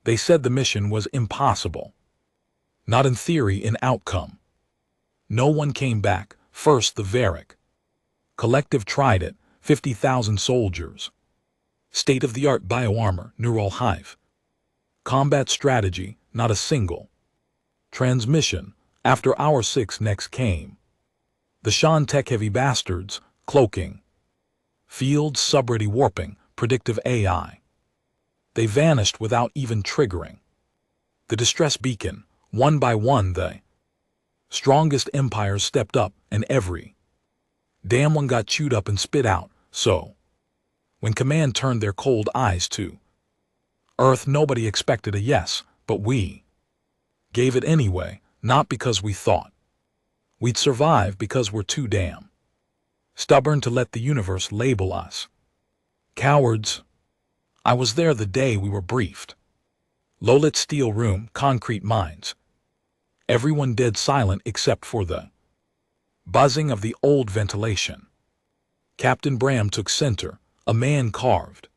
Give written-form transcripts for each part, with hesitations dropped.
They said the mission was impossible. Not in theory, in outcome. No one came back. First the Varric Collective tried it, 50,000 soldiers. State-of-the-art bioarmor, neural hive. Combat strategy, not a single. Transmission, after hour 6 next came. The Shan tech-heavy bastards, cloaking. Fields subready warping, predictive AI. They vanished without even triggering. The distress beacon, one by one the strongest empires stepped up, and every damn one got chewed up and spit out. So when command turned their cold eyes to Earth, nobody expected a yes, but we gave it anyway, not because we thought we'd survive, because we're too damn stubborn to let the universe label us cowards. I was there the day we were briefed. Low-lit steel room, concrete mines. Everyone dead silent except for the buzzing of the old ventilation. Captain Bram took center, a man carved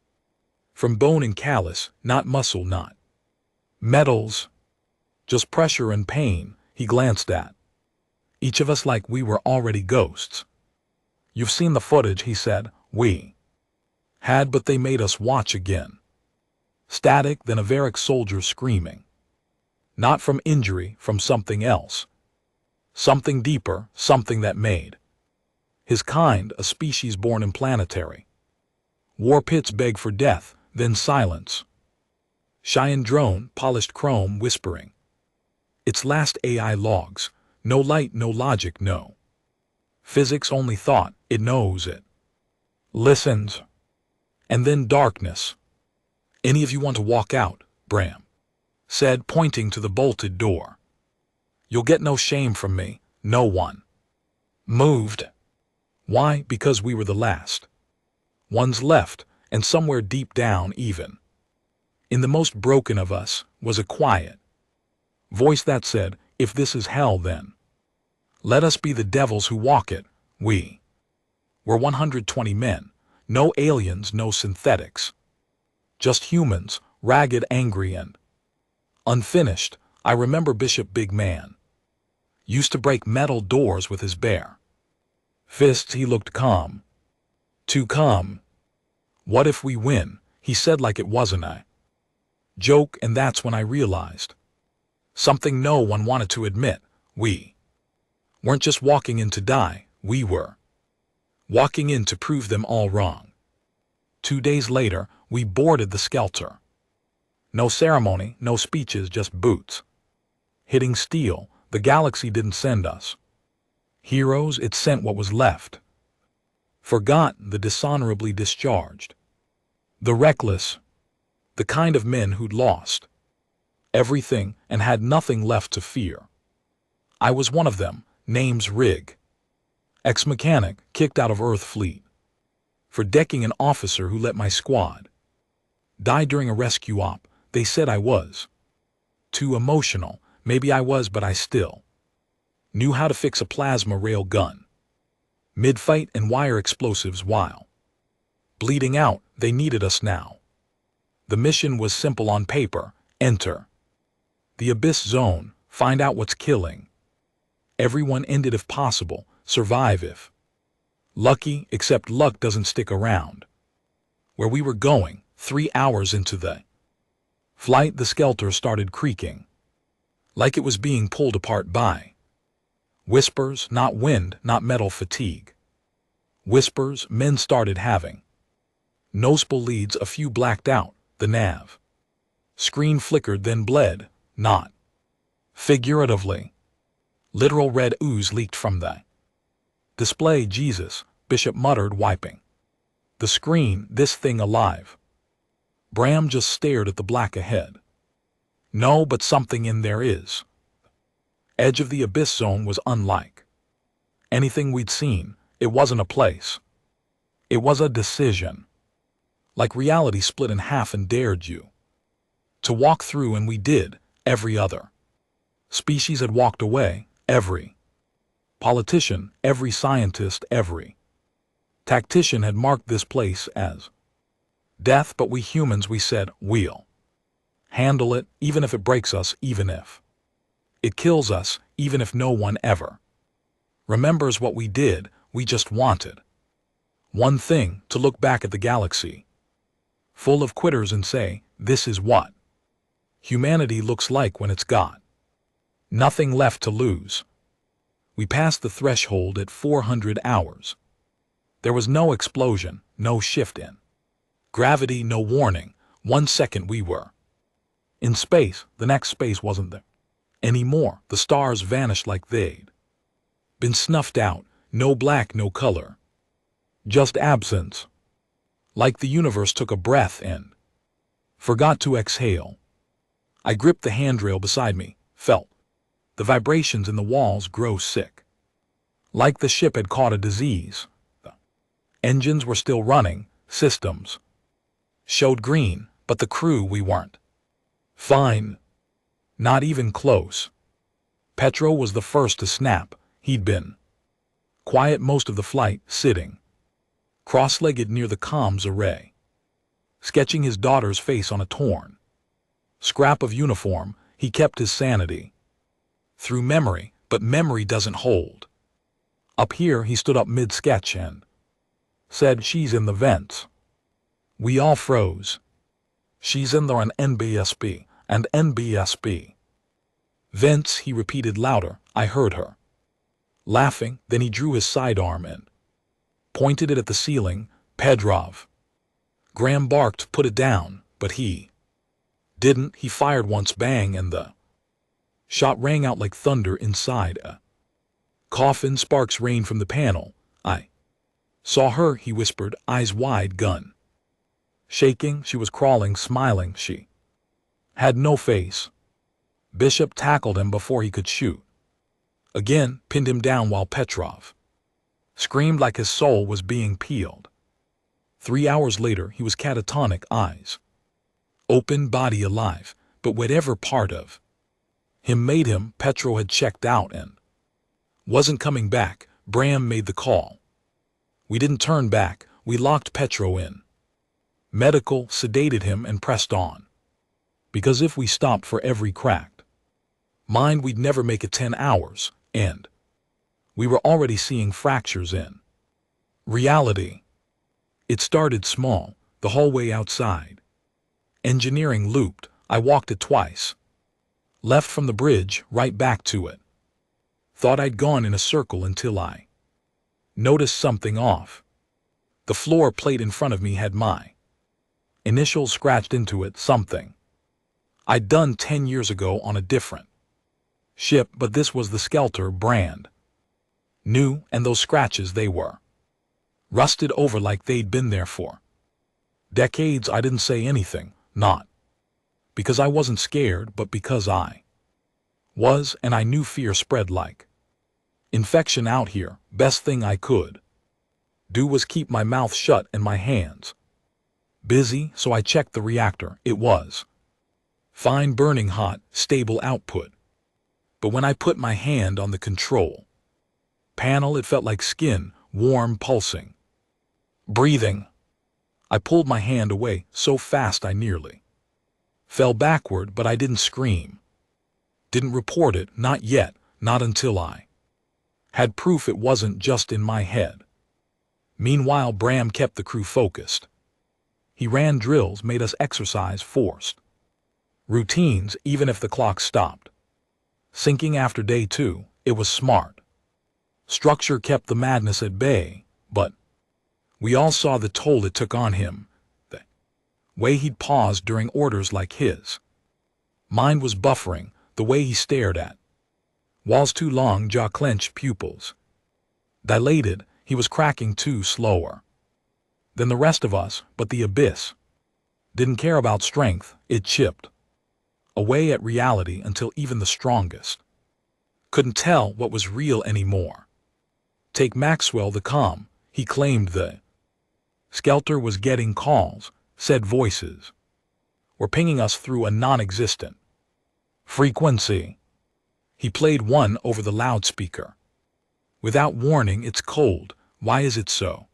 from bone and callus, not muscle, not metals, just pressure and pain. He glanced at each of us like we were already ghosts. You've seen the footage, he said. We had, but they made us watch again. Static, then a Varric soldier screaming. Not from injury, from something else. Something deeper, something that made his kind, a species born implanetary. War pits beg for death, then silence. Cheyenne drone, polished chrome, whispering its last AI logs. No light, no logic, no physics, only thought. It knows it. Listens. And then darkness. Any of you want to walk out? Bram said, pointing to the bolted door. You'll get no shame from me. No one moved. Why? Because we were the last ones left, and somewhere deep down, even in the most broken of us, was a quiet voice that said, if this is hell, then let us be the devils who walk it. We were 120 men, no aliens, no synthetics. Just humans, ragged, angry, and unfinished. I remember Bishop Big Man used to break metal doors with his bare fists. He looked calm. Too calm. What if we win? He said, like it wasn't a joke, and that's when I realized something no one wanted to admit. We weren't just walking in to die, we were walking in to prove them all wrong. 2 days later, we boarded the Skelter. No ceremony, no speeches, just boots hitting steel. The galaxy didn't send us heroes, it sent what was left. Forgotten, the dishonorably discharged. The reckless. The kind of men who'd lost everything and had nothing left to fear. I was one of them. Name's Rig. Ex-mechanic, kicked out of Earth Fleet for decking an officer who let my squad die during a rescue op. They said I was too emotional. Maybe I was, but I still knew how to fix a plasma rail gun mid-fight and wire explosives while bleeding out. They needed us now. The mission was simple on paper. Enter the Abyss Zone, find out what's killing everyone, end it if possible, survive if lucky, except luck doesn't stick around. Where we were going, 3 hours into the flight, the Skelter started creaking like it was being pulled apart by whispers, not wind, not metal fatigue. Whispers. Men started having noticeable leads, a few blacked out. The nav screen flickered, then bled, not figuratively. Literal red ooze leaked from the display. Jesus, Bishop muttered, wiping the screen. This thing alive? Bram just stared at the black ahead. No, but something in there is. Edge of the Abyss Zone was unlike anything we'd seen. It wasn't a place. It was a decision. Like reality split in half and dared you to walk through, and we did. Every other species had walked away. Every politician, every scientist, every tactician had marked this place as death, but we humans, we said, we'll Handle it, even if it breaks us, even if it kills us, even if no one ever remembers what we did. We just wanted one thing: to look back at the galaxy full of quitters and say, this is what humanity looks like when it's got nothing left to lose. We passed the threshold at 400 hours. There was no explosion, no shift in gravity, no warning. 1 second we were in space, the next space wasn't there anymore. The stars vanished like they'd been snuffed out. No black, no color, just absence. Like the universe took a breath and forgot to exhale. I gripped the handrail beside me, felt the vibrations in the walls grow sick. Like the ship had caught a disease. The engines were still running, systems showed green, but the crew, we weren't fine. Not even close. Petro was the first to snap. He'd been quiet most of the flight, sitting cross-legged near the comms array, sketching his daughter's face on a torn scrap of uniform. He kept his sanity through memory, but memory doesn't hold. Up here he stood up mid-sketch and said, she's in the vents. We all froze. She's in there, an NBSB, and NBSB. Vents, he repeated louder. I heard her laughing. Then he drew his sidearm and pointed it at the ceiling. Pedrov. Graham barked, put it down, but he didn't. He fired once, bang, and the shot rang out like thunder inside a coffin. Sparks rained from the panel. I saw her, he whispered, eyes wide, gun shaking. She was crawling, smiling. She had no face. Bishop tackled him before he could shoot. Again, pinned him down while Petrov screamed like his soul was being peeled. 3 hours later, he was catatonic, eyes open, body alive, but whatever part of him made him, Petro had checked out and wasn't coming back. Bram made the call. We didn't turn back. We locked Petro in. Medical, sedated him and pressed on. Because if we stopped for every cracked mind, we'd never make it 10 hours, and we were already seeing fractures in reality. It started small, the hallway outside. Engineering looped. I walked it twice. Left from the bridge, right back to it. Thought I'd gone in a circle until I noticed something off. The floor plate in front of me had my initials scratched into it, something I'd done 10 years ago on a different ship, but this was the Skelter brand new, and those scratches, they were rusted over like they'd been there for decades. I didn't say anything, not because I wasn't scared, but because I was, and I knew fear spread like infection out here. Best thing I could do was keep my mouth shut and my hands busy, so I checked the reactor. It was fine, burning hot, stable output. But when I put my hand on the control panel, it felt like skin, warm, pulsing, breathing. I pulled my hand away so fast I nearly fell backward, but I didn't scream. Didn't report it, not yet, not until I had proof it wasn't just in my head. Meanwhile, Bram kept the crew focused. He ran drills, made us exercise, forced routines, even if the clock stopped sinking after day 2. It was smart. Structure kept the madness at bay, but we all saw the toll it took on him. The way he'd paused during orders like his mind was buffering, the way he stared at walls too long, jaw clenched, pupils dilated. He was cracking too, slower than the rest of us, but the abyss didn't care about strength. It chipped away at reality until even the strongest couldn't tell what was real anymore. Take Maxwell, the comm. He claimed the Skelter was getting calls, said voices were pinging us through a non-existent frequency. He played one over the loudspeaker. Without warning, it's cold. Why is it so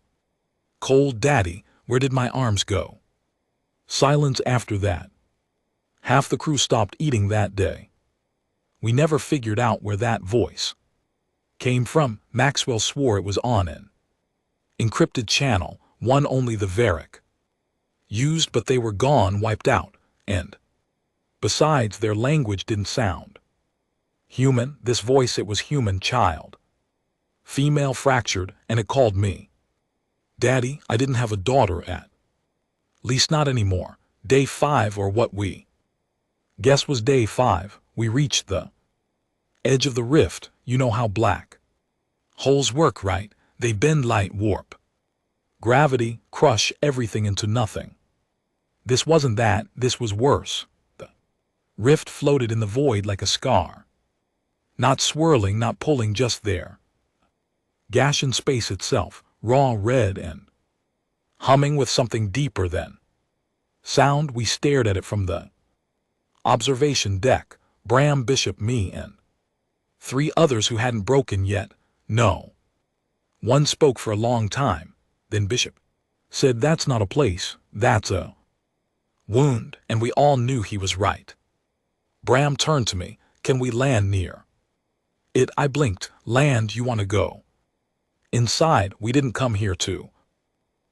cold, Daddy? Where did my arms go? Silence after that. Half the crew stopped eating that day. We never figured out where that voice came from. Maxwell swore it was on an encrypted channel, one only the Varric used, but they were gone, wiped out, and besides, their language didn't sound human. This voice, it was human, child, female, fractured, and it called me Daddy. I didn't have a daughter at least not anymore. Day 5, or what we guess was day 5, we reached the edge of the rift. You know how black holes work, right? They bend light, warp gravity, crush everything into nothing. This wasn't that, this was worse. The rift floated in the void like a scar. Not swirling, not pulling, just there. Gashing space itself, raw, red, and humming with something deeper than sound. We stared at it from the observation deck. Bram, Bishop, me, and 3 others who hadn't broken yet. No one spoke for a long time. Then Bishop said, "That's not a place, that's a wound," and we all knew he was right. Bram turned to me. "Can we land near it?" I blinked. "Land? You want to go inside? We didn't come here to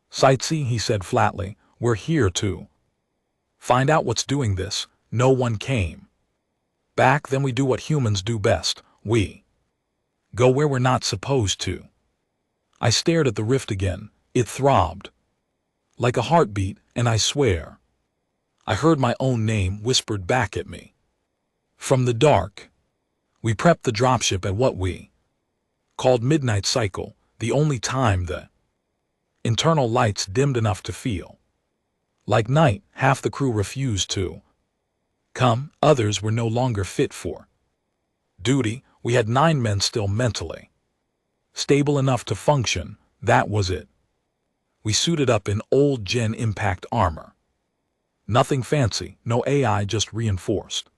sightsee," he said flatly. "We're here to find out what's doing this." No one came back. Then we do what humans do best. We go where we're not supposed to. I stared at the rift again. It throbbed like a heartbeat, and I swear I heard my own name whispered back at me from the dark. We prepped the dropship at what we called midnight cycle, the only time the internal lights dimmed enough to feel like night. Half the crew refused to come. Others were no longer fit for duty. We had 9 men still mentally stable enough to function. That was it. We suited up in old gen impact armor. Nothing fancy, no AI, just reinforced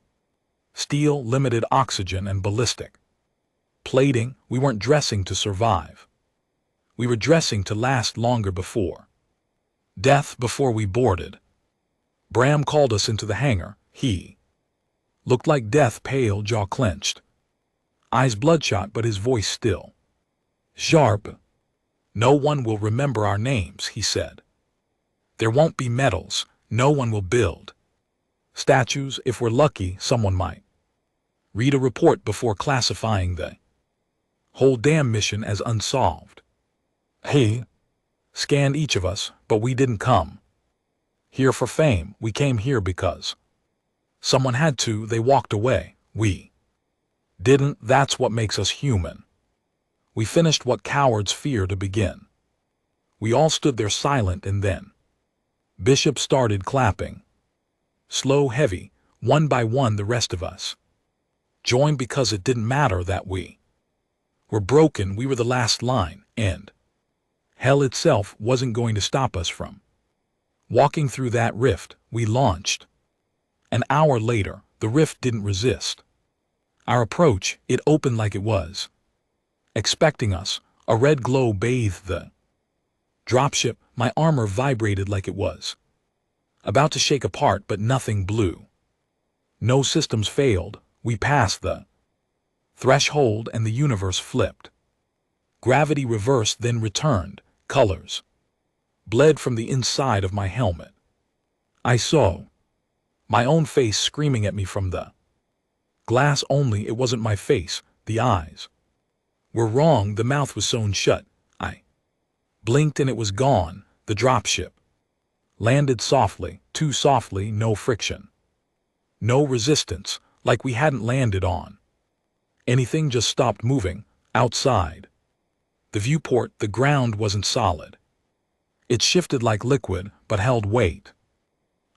steel, limited oxygen, and ballistic plating. We weren't dressing to survive. We were dressing to last longer before death. Before we boarded, Bram called us into the hangar. He looked like death, pale, jaw clenched, eyes bloodshot, but his voice still sharp. "No one will remember our names," he said. "There won't be medals. No one will build statues. If we're lucky, someone might read a report before classifying the whole damn mission as unsolved." He scanned each of us, but we didn't come here for fame. We came here because someone had to. They walked away. We didn't. That's what makes us human. We finished what cowards fear to begin. We all stood there silent, and then Bishop started clapping. Slow, heavy, one by one. The rest of us joined because it didn't matter that we were broken. We were the last line, and hell itself wasn't going to stop us from walking through that rift. We launched. An hour later, the rift didn't resist our approach. It opened like it was expecting us. A red glow bathed the dropship. My armor vibrated like it was about to shake apart, but nothing blew. No systems failed. We passed the threshold, and the universe flipped. Gravity reversed, then returned. Colors bled from the inside of my helmet. I saw my own face screaming at me from the glass, only it wasn't my face. The eyes were wrong. The mouth was sewn shut. I blinked and it was gone. The dropship landed softly, too softly. No friction, no resistance, like we hadn't landed on anything, just stopped moving. Outside the viewport, the ground wasn't solid. It shifted like liquid, but held weight.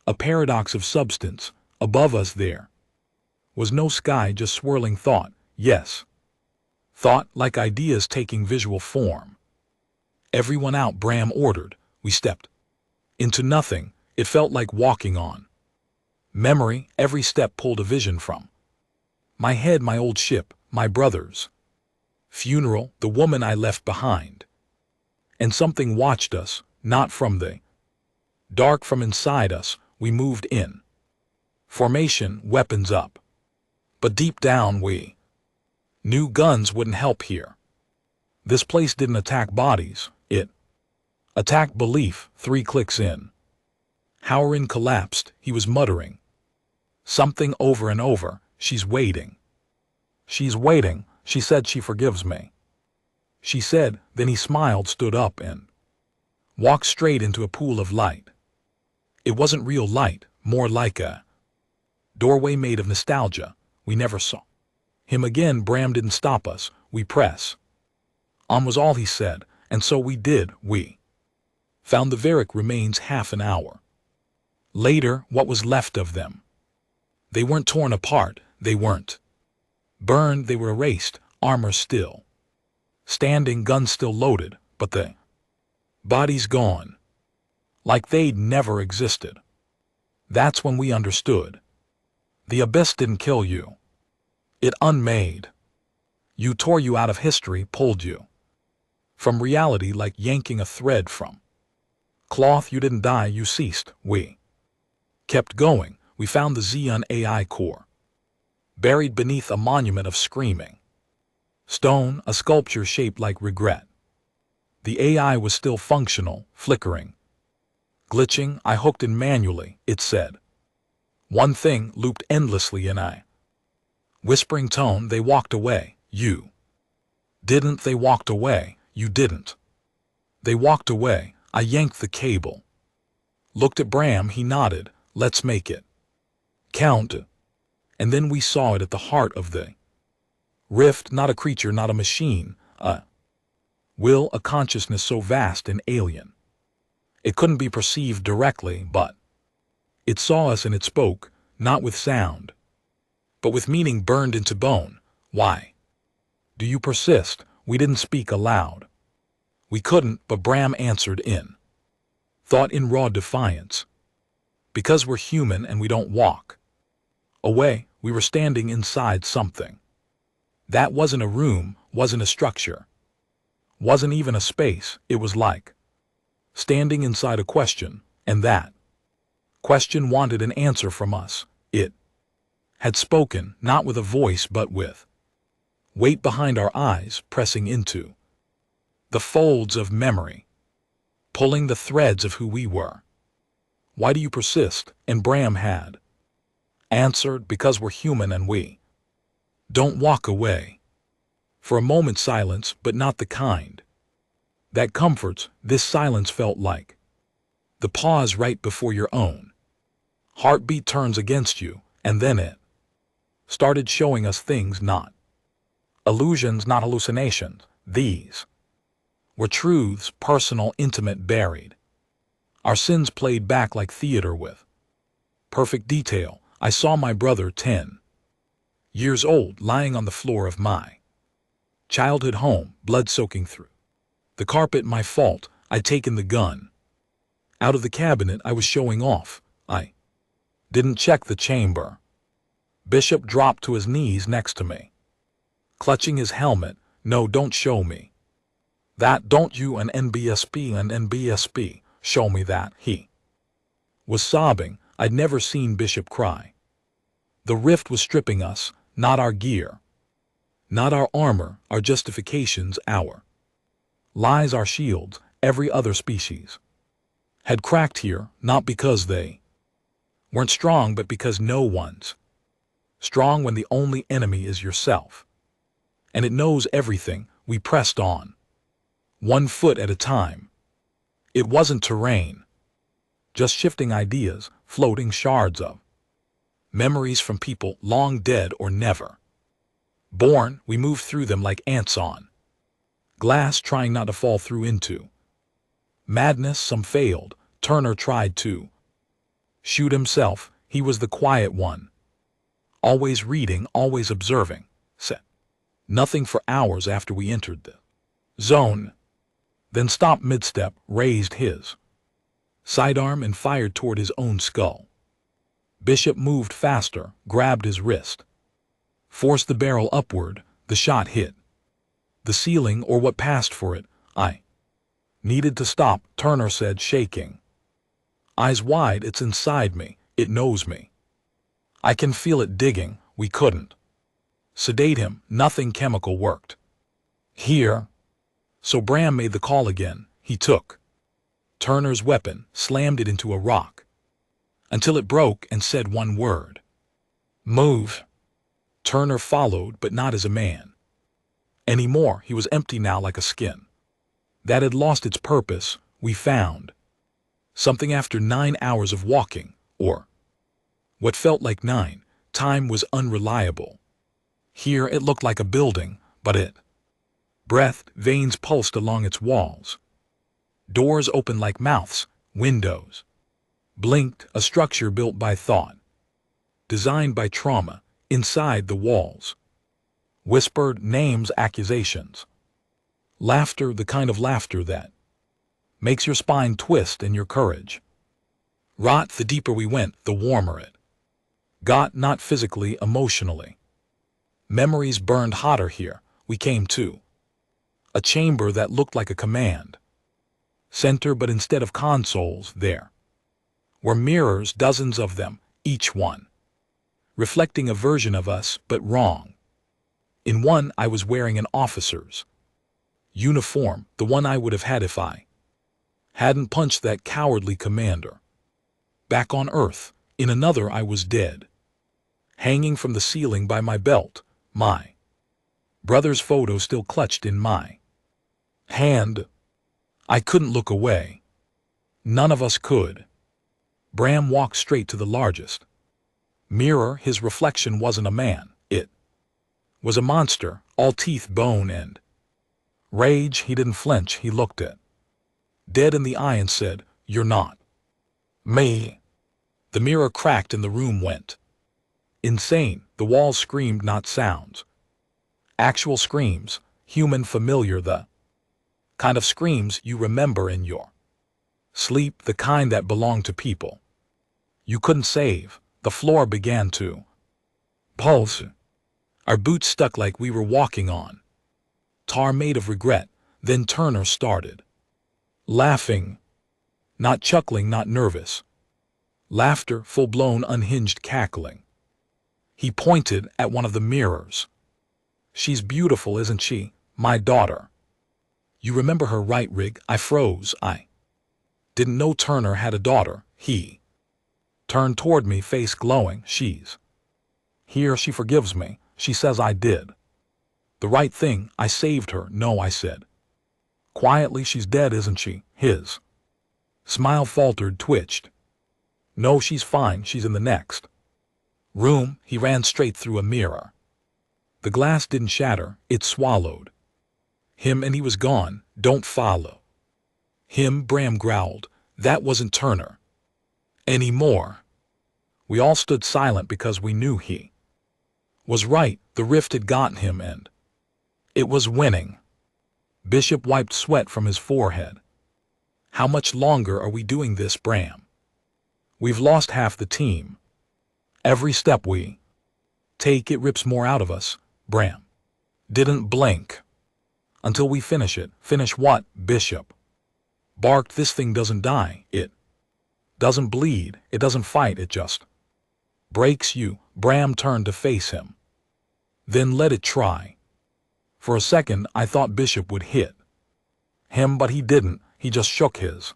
A paradox of substance. Above us there was no sky, just swirling thought. Yes, thought, like ideas taking visual form. "Everyone out," Bram ordered. We stepped into nothing. It felt like walking on memory. Every step pulled a vision from my head, my old ship, my brother's funeral, the woman I left behind. And something watched us, not from the dark, from inside us. We moved in Formation, weapons up. But deep down we knew guns wouldn't help here. This place didn't attack bodies, it attacked belief. 3 clicks in. Howrin collapsed, he was muttering something over and over. She's waiting. She's waiting, she said she forgives me. She said, then he smiled, stood up and walked straight into a pool of light. It wasn't real light, more like a doorway made of nostalgia. We never saw him again. Bram didn't stop us. We press on was all he said, and so we did. We found the Varric remains half an hour later, what was left of them. They weren't torn apart, they weren't burned, they were erased, armor still standing, guns still loaded, but the bodies gone, like they'd never existed. That's when we understood. The abyss didn't kill you. It unmade you, tore you out of history, pulled you from reality like yanking a thread from cloth. You didn't die, you ceased. We kept going. We found the Xeon AI core, buried beneath a monument of screaming stone, a sculpture shaped like regret. The AI was still functional, flickering, glitching. I hooked in manually, it said. One thing looped endlessly in a whispering tone. They walked away. You didn't. They walked away. You didn't. They walked away. I yanked the cable. Looked at Bram, he nodded. Let's make it count. And then we saw it at the heart of the rift, not a creature, not a machine, a will, a consciousness so vast and alien. It couldn't be perceived directly, but it saw us and it spoke, not with sound, but with meaning burned into bone. Why do you persist? We didn't speak aloud. We couldn't, but Bram answered in thought, in raw defiance. Because we're human and we don't walk away. We were standing inside something. That wasn't a room, wasn't a structure, wasn't even a space. It was like standing inside a question, and that question wanted an answer from us. It had spoken, not with a voice but with weight behind our eyes, pressing into the folds of memory, pulling the threads of who we were. Why do you persist? And Bram had answered, because we're human and we don't walk away. For a moment silence, but not the kind that comforts. This silence felt like the pause right before your own heartbeat turns against you, and then it started showing us things, not illusions, not hallucinations. These were truths, personal, intimate, buried. Our sins played back like theater with perfect detail. I saw my brother, 10 years old, lying on the floor of my childhood home, blood soaking through the carpet. My fault. I'd taken the gun out of the cabinet. I was showing off. I didn't check the chamber. Bishop dropped to his knees next to me, clutching his helmet. No, don't show me that. Don't you. An NBSP. Show me that. He was sobbing. I'd never seen Bishop cry. The rift was stripping us, not our gear, not our armor, our justifications, our lies, our shields. Every other species had cracked here, not because they weren't strong, but because no one's strong when the only enemy is yourself. And it knows everything. We pressed on, 1 foot at a time. It wasn't terrain, just shifting ideas, floating shards of memories from people long dead or never born. We moved through them like ants on glass, trying not to fall through into madness. Some failed. Turner tried to shoot himself. He was the quiet one, always reading, always observing. Said nothing for hours after we entered the zone, then stopped mid-step, raised his sidearm and fired toward his own skull. Bishop moved faster, grabbed his wrist, forced the barrel upward. The shot hit the ceiling, or what passed for it. I needed to stop, Turner said, shaking, eyes wide. It's inside me. It knows me. I can feel it digging. We couldn't sedate him. Nothing chemical worked. Here. So Bram made the call again. He took Turner's weapon, slammed it into a rock, until it broke, and said one word. Move. Turner followed, but not as a man anymore. He was empty now, like a skin that had lost its purpose. We found something after 9 hours of walking, or what felt like 9. Time was unreliable. Here it looked like a building, but it breathed. Veins pulsed along its walls. Doors opened like mouths. Windows blinked. A structure built by thought, designed by trauma. Inside, the walls whispered names, accusations, laughter, the kind of laughter that makes your spine twist and your courage rot. The deeper we went, the warmer it got, not physically, emotionally. Memories burned hotter here. We came to a chamber that looked like a command center, but instead of consoles, there were mirrors, dozens of them, each one reflecting a version of us, but wrong. In one, I was wearing an officer's uniform, the one I would have had if I hadn't punched that cowardly commander back on Earth. In another, I was dead, hanging from the ceiling by my belt, my brother's photo still clutched in my hand. I couldn't look away. None of us could. Bram walked straight to the largest mirror. His reflection wasn't a man. It was a monster, all teeth, bone, and rage. He didn't flinch. He looked it dead in the eye and said, "You're not me." The mirror cracked and the room went insane. The walls screamed, not sounds, actual screams, human, familiar, the kind of screams you remember in your sleep, the kind that belonged to people you couldn't save. The floor began to pulse. Our boots stuck like we were walking on tar made of regret. Then Turner started laughing, not chuckling, not nervous. Laughter, full-blown, unhinged cackling. He pointed at one of the mirrors. "She's beautiful, isn't she? My daughter. You remember her, right, Rig?" I froze. I didn't know Turner had a daughter. He turned toward me, face glowing. "She's here. She forgives me. She says I did the right thing. I saved her." "No," I said quietly. "She's dead, isn't she?" His smile faltered, twitched. "No, she's fine. She's in the next room." He ran straight through a mirror. The glass didn't shatter. It swallowed him, and he was gone. "Don't follow him," Bram growled. That wasn't Turner anymore. We all stood silent because we knew he was right. The rift had gotten him, and it was winning. Bishop wiped sweat from his forehead. "How much longer are we doing this, Bram? We've lost half the team. Every step we take, it rips more out of us." Bram didn't blink. "Until we finish it." "Finish what?" Bishop barked. "This thing doesn't die. It doesn't bleed. It doesn't fight. It just breaks you." Bram turned to face him. "Then let it try." For a second, I thought Bishop would hit him, but he didn't. He just shook his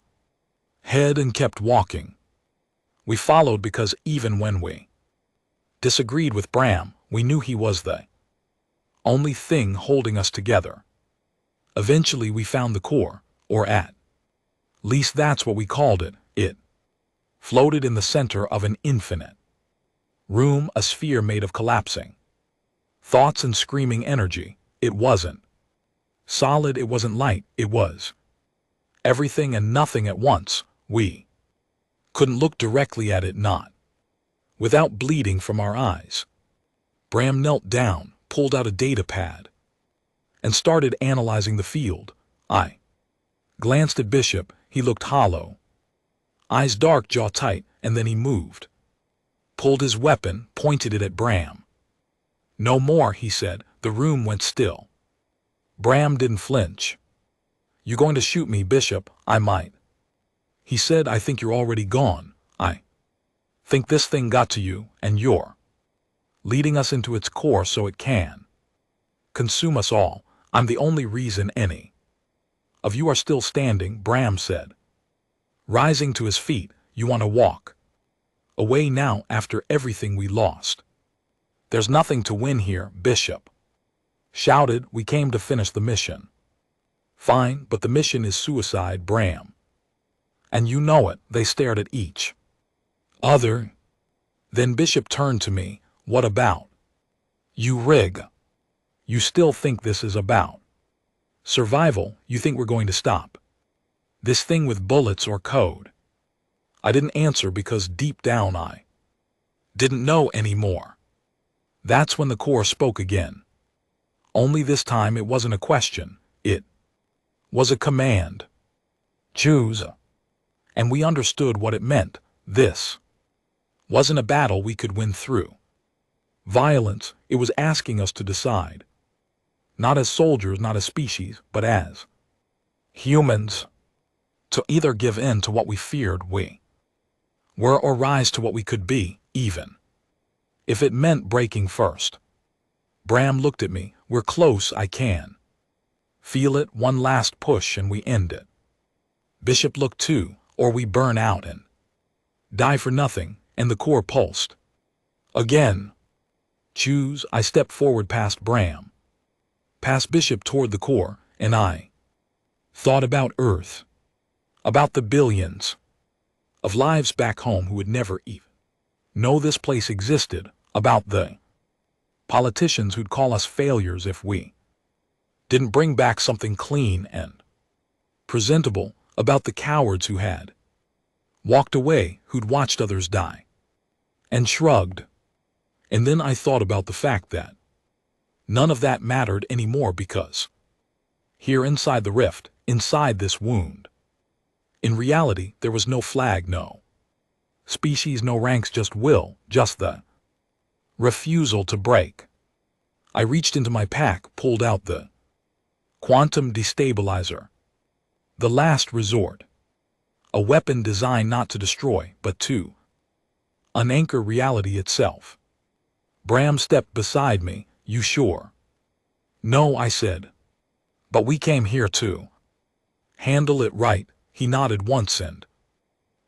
head and kept walking. We followed because even when we disagreed with Bram, we knew he was the only thing holding us together. Eventually we found the core, or at least that's what we called it. It floated in the center of an infinite room, a sphere made of collapsing thoughts and screaming energy. It wasn't solid, it wasn't light, it was everything and nothing at once. We couldn't look directly at it, not without bleeding from our eyes. Bram knelt down, pulled out a data pad, and started analyzing the field. I glanced at Bishop. He looked hollow, eyes dark, jaw tight, and then he moved, pulled his weapon, pointed it at Bram. "No more," he said. The room went still. Bram didn't flinch. "You going to shoot me, Bishop?" "I might," he said. "I think you're already gone. I think this thing got to you, and you're leading us into its core so it can consume us all. I'm the only reason any of you are still standing, Bram said. Rising to his feet, you want to walk away now after everything we lost. There's nothing to win here, Bishop shouted. We came to finish the mission. Fine, but the mission is suicide, Bram. And you know it. They stared at each other. Then Bishop turned to me. What about you, Rig? You still think this is about survival? You think we're going to stop this thing with bullets or code? I didn't answer because deep down I didn't know anymore. That's when the core spoke again. Only this time it wasn't a question, it was a command. Choose. And we understood what it meant. This wasn't a battle we could win through violence. It was asking us to decide. Not as soldiers, not as species, but as humans. To either give in to what we feared we were or rise to what we could be, even if it meant breaking first. Bram looked at me. We're close, I can feel it. One last push and we end it. Bishop looked too, or we burn out and die for nothing, and the core pulsed again. Choose. I stepped forward past Bram, past Bishop toward the core, and I thought about Earth, about the billions of lives back home who would never even know this place existed, about the politicians who'd call us failures if we didn't bring back something clean and presentable, about the cowards who had walked away, who'd watched others die and shrugged. And then I thought about the fact that none of that mattered anymore, because here inside the rift, inside this wound, in reality there was no flag, no species, no ranks, just will, just the refusal to break. I reached into my pack, pulled out the quantum destabilizer, the last resort, a weapon designed not to destroy, but to unanchor reality itself. Bram stepped beside me. You sure? No, I said. But we came here to handle it right. He nodded once and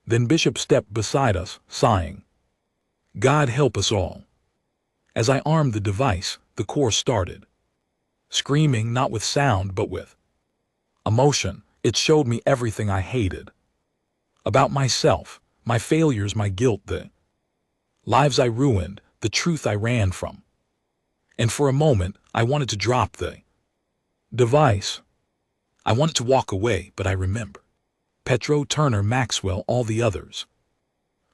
then Bishop stepped beside us, sighing. God help us all. As I armed the device, the core started screaming, not with sound but with emotion. It showed me everything I hated about myself, my failures, my guilt, the lives I ruined, the truth I ran from. And for a moment, I wanted to drop the device. I wanted to walk away, but I remembered Petro, Turner, Maxwell, all the others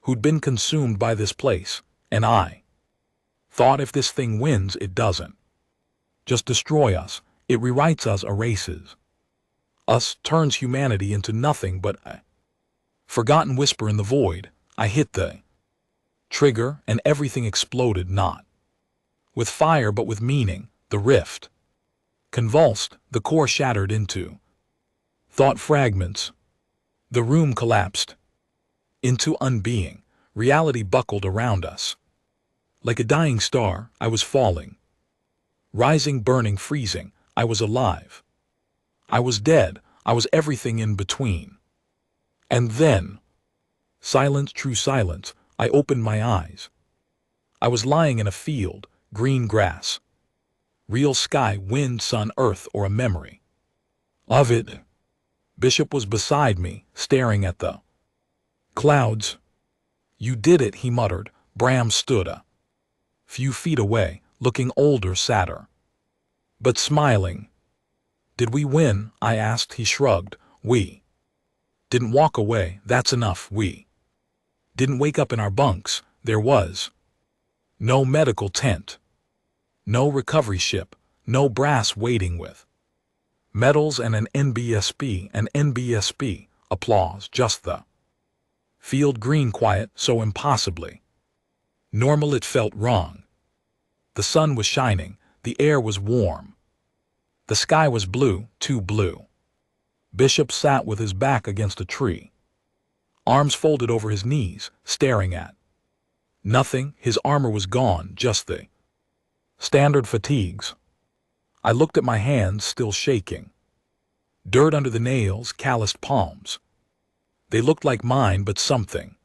who'd been consumed by this place, and I thought, if this thing wins, it doesn't just destroy us, it rewrites us, erases us, turns humanity into nothing but a forgotten whisper in the void. I hit the trigger and everything exploded, not with fire but with meaning. The rift convulsed, the core shattered into thought fragments. The room collapsed into unbeing. Reality buckled around us. Like a dying star, I was falling. Rising, burning, freezing. I was alive. I was dead. I was everything in between. And then, silence, true silence. I opened my eyes. I was lying in a field, green grass, real sky, wind, sun, earth, or a memory of it. Bishop was beside me, staring at the clouds. You did it, he muttered. Bram stood a few feet away, looking older, sadder, but smiling. Did we win? I asked. He shrugged. We didn't walk away, that's enough. We didn't wake up in our bunks. There was no medical tent, no recovery ship, no brass waiting with medals and an NBSP, applause, just the field, green, quiet, so impossibly normal it felt wrong. The sun was shining, the air was warm, the sky was blue, too blue. Bishop sat with his back against a tree, arms folded over his knees, staring at Nothing, his armor was gone, just the standard fatigues. I looked at my hands, still shaking. Dirt under the nails, calloused palms. They looked like mine, but something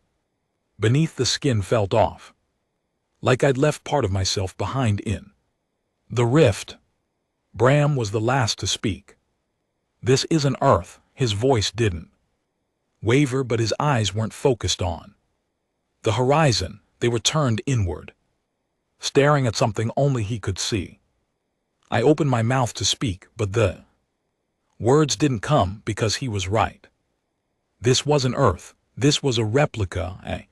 beneath the skin felt off. Like I'd left part of myself behind in the rift. Bram was the last to speak. This isn't Earth. His voice didn't waver, but his eyes weren't focused on the horizon. They were turned inward, staring at something only he could see. I opened my mouth to speak, but the words didn't come because he was right. This wasn't Earth. This was a replica, a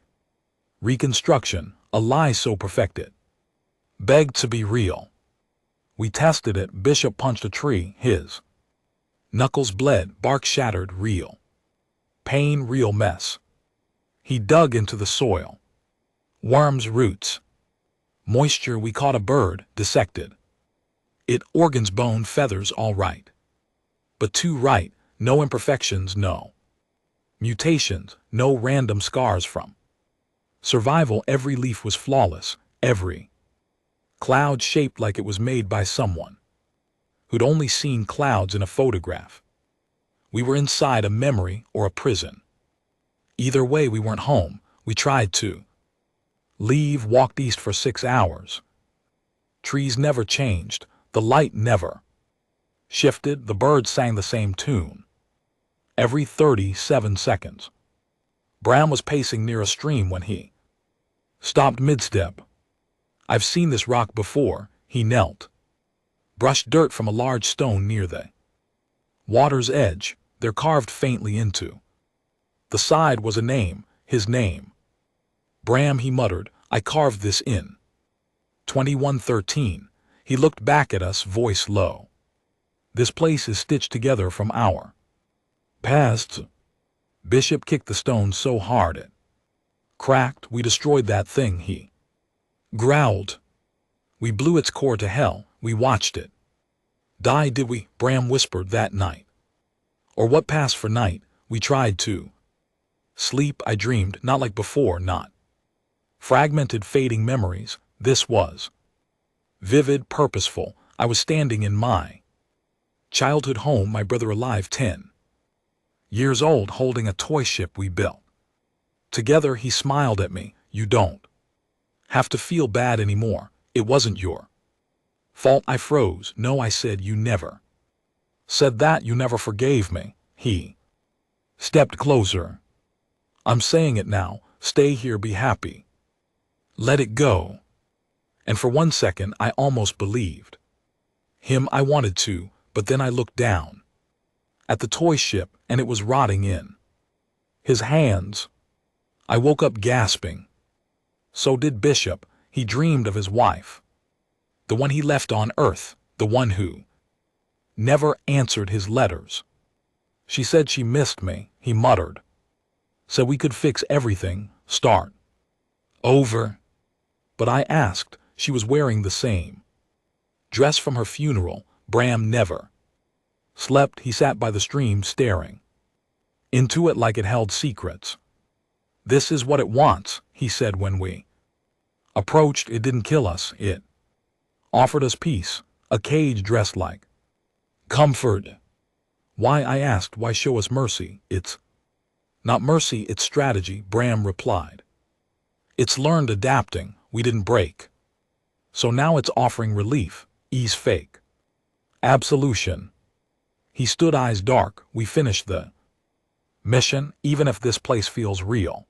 reconstruction, a lie so perfected. Begged to be real. We tested it. Bishop punched a tree. His knuckles bled, bark shattered, real pain, real mess. He dug into the soil. Worms, roots, moisture. We caught a bird, dissected it, organs, bone, feathers, all right. But too right, no imperfections, no mutations, no random scars from survival. Every leaf was flawless, every cloud shaped like it was made by someone who'd only seen clouds in a photograph. We were inside a memory or a prison. Either way, we weren't home. We tried to leave, walked east for 6 hours. Trees never changed. The light never shifted. The birds sang the same tune every 37 seconds. Bram was pacing near a stream when he stopped mid-step. I've seen this rock before. He knelt, brushed dirt from a large stone near the water's edge. They're carved faintly into the side was a name, his name. Bram, he muttered, I carved this in 2113. He looked back at us, voice low. This place is stitched together from our past. Bishop kicked the stone so hard it cracked. We destroyed that thing, he growled. We blew its core to hell. We watched it die. Did we? Bram whispered. That night, or what passed for night, we tried to sleep. I dreamed, not like before, not fragmented, fading memories. This was vivid, purposeful. I was standing in my childhood home, my brother alive, 10 years old, holding a toy ship we built together. He smiled at me. You don't have to feel bad anymore. It wasn't your fault. I froze. No, I said, you never said that. You never forgave me. He stepped closer. I'm saying it now. Stay here, be happy. Let it go. And for 1 second, I almost believed him. I wanted to, but then I looked down at the toy ship, and it was rotting in his hands. I woke up gasping. So did Bishop. He dreamed of his wife, the one he left on Earth, the one who never answered his letters. She said she missed me, he muttered. Said we could fix everything, start over. But I asked. She was wearing the same dress from her funeral. Bram never slept. He sat by the stream, staring into it like it held secrets. This is what it wants, he said when we approached. It didn't kill us. It offered us peace, a cage dressed like comfort. Why? I asked. Why show us mercy? It's not mercy, it's strategy, Bram replied. It's learned adapting. We didn't break. So now it's offering relief, ease, fake absolution. He stood, eyes dark. We finished the mission. Even if this place feels real,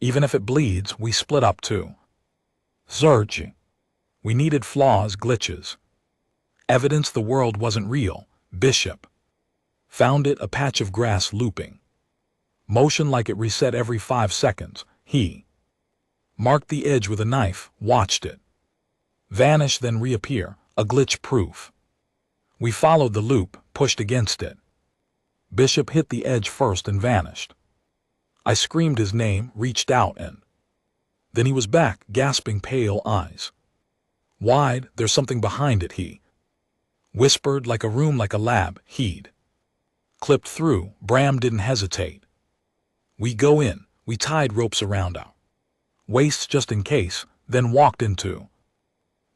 even if it bleeds, we split up too. Search. We needed flaws, glitches, evidence the world wasn't real. Bishop found it, a patch of grass looping motion like it reset every 5 seconds. He marked the edge with a knife, watched it vanish, then reappear, a glitch proof. We followed the loop, pushed against it. Bishop hit the edge first and vanished. I screamed his name, reached out, and then he was back, gasping, pale eyes wide. There's something behind it, he whispered, like a room, like a lab. He'd clipped through. Bram didn't hesitate. We go in. We tied ropes around our waist just in case, then walked into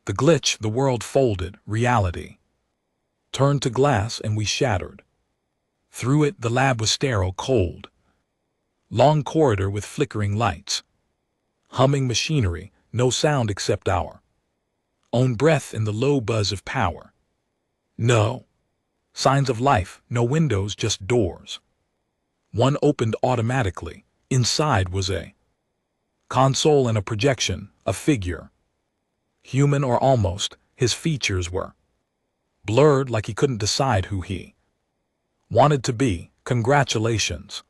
the glitch. The world folded, reality turned to glass, and we shattered. Through it, the lab was sterile, cold. Long corridor with flickering lights. Humming machinery, no sound except our own breath in the low buzz of power. No signs of life, no windows, just doors. One opened automatically. Inside was a console and a projection, a figure. Human or almost, his features were blurred like he couldn't decide who he wanted to be. Congratulations,